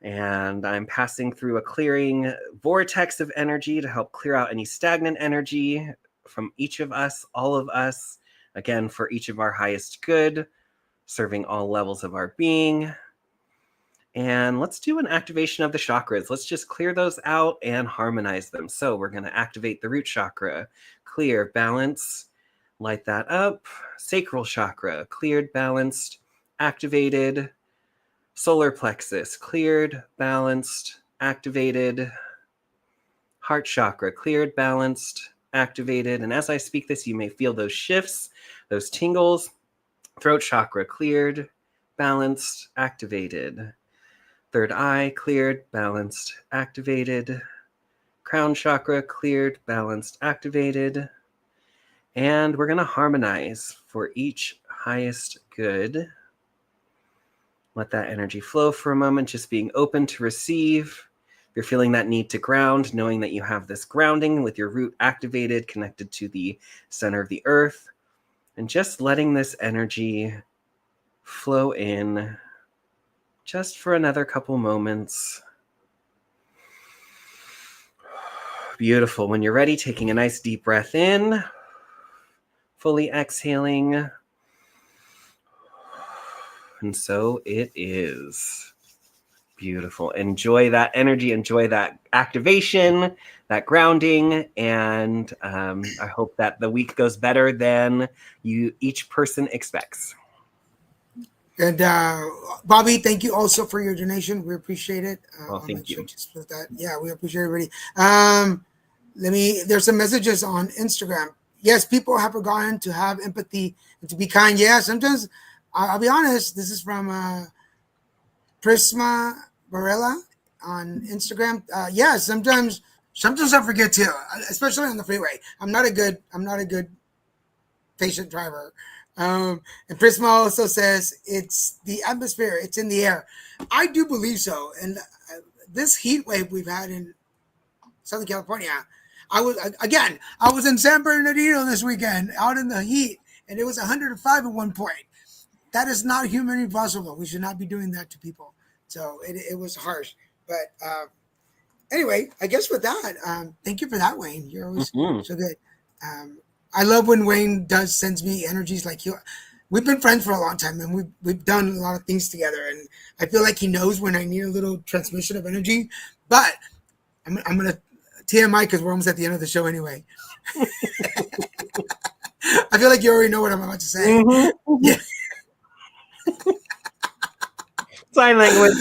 And I'm passing through a clearing vortex of energy to help clear out any stagnant energy from each of us, all of us, again, for each of our highest good, serving all levels of our being. And let's do an activation of the chakras. Let's just clear those out and harmonize them. So we're going to activate the root chakra, clear, balance, light that up. Sacral chakra, cleared, balanced, activated. Solar plexus, cleared, balanced, activated. Heart chakra, cleared, balanced, activated. And as I speak this, you may feel those shifts, those tingles. Throat chakra, cleared, balanced, activated. Third eye, cleared, balanced, activated. Crown chakra, cleared, balanced, activated. And we're going to harmonize for each highest good. Let that energy flow for a moment, just being open to receive. If you're feeling that need to ground, knowing that you have this grounding with your root activated, connected to the center of the earth, and just letting this energy flow in just for another couple moments. Beautiful. When you're ready, taking a nice deep breath in, fully exhaling. And so it is. Beautiful. Enjoy that energy. Enjoy that activation, that grounding. And I hope that the week goes better than each person expects. And Bobby, thank you also for your donation. We appreciate it. Well, thank you. Just for that. Yeah, we appreciate everybody. There's some messages on Instagram. Yes, people have forgotten to have empathy and to be kind. Yeah, sometimes I'll be honest. This is from Prisma Varela on Instagram. Yeah, sometimes I forget too, especially on the freeway. I'm not a good patient driver. And Prisma also says it's the atmosphere, it's in the air. I do believe so. And this heat wave we've had in Southern California, I was in San Bernardino this weekend out in the heat, and it was 105 at one point. That is not humanly possible. We should not be doing that to people. So it was harsh. But anyway, I guess with that, thank you for that, Wayne. You're always so good. I love when Wayne sends me energies like you. We've been friends for a long time, and we've done a lot of things together. And I feel like he knows when I need a little transmission of energy. But I'm gonna TMI because we're almost at the end of the show anyway. I feel like you already know what I'm about to say. Mm-hmm. Yeah. Sign language.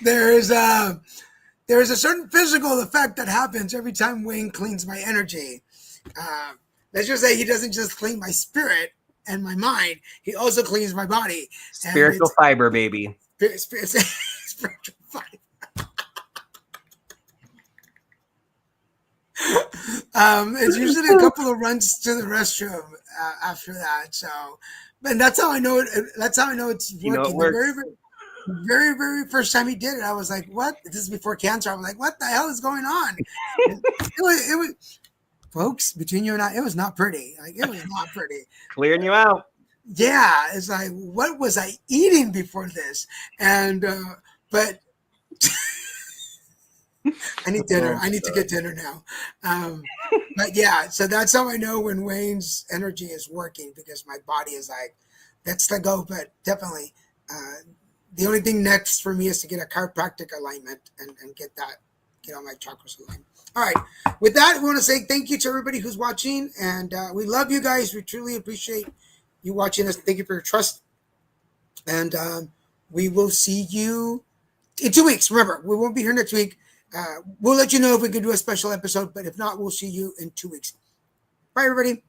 There is a certain physical effect that happens every time Wayne cleans my energy. Let's just say he doesn't just clean my spirit and my mind; he also cleans my body. Spiritual fiber, baby. Spiritual fiber. It's usually a couple of runs to the restroom after that. So, and that's how I know it. That's how I know it's working. You know it works. The very, very first time he did it, I was like, "What?" This is before cancer. I was like, "What the hell is going on?" It was, folks, between you and I, it was not pretty. Like, it was not pretty. Clearing you out. Yeah, it's like, what was I eating before this? And but I need dinner. I need to get dinner now. But yeah, so that's how I know when Wayne's energy is working, because my body is like, let's let go. But definitely, the only thing next for me is to get a chiropractic alignment and get all my chakras aligned. All right. With that, we want to say thank you to everybody who's watching, and we love you guys. We truly appreciate you watching us. Thank you for your trust, and we will see you in 2 weeks. Remember, we won't be here next week. We'll let you know if we can do a special episode, but if not, we'll see you in 2 weeks. Bye, everybody.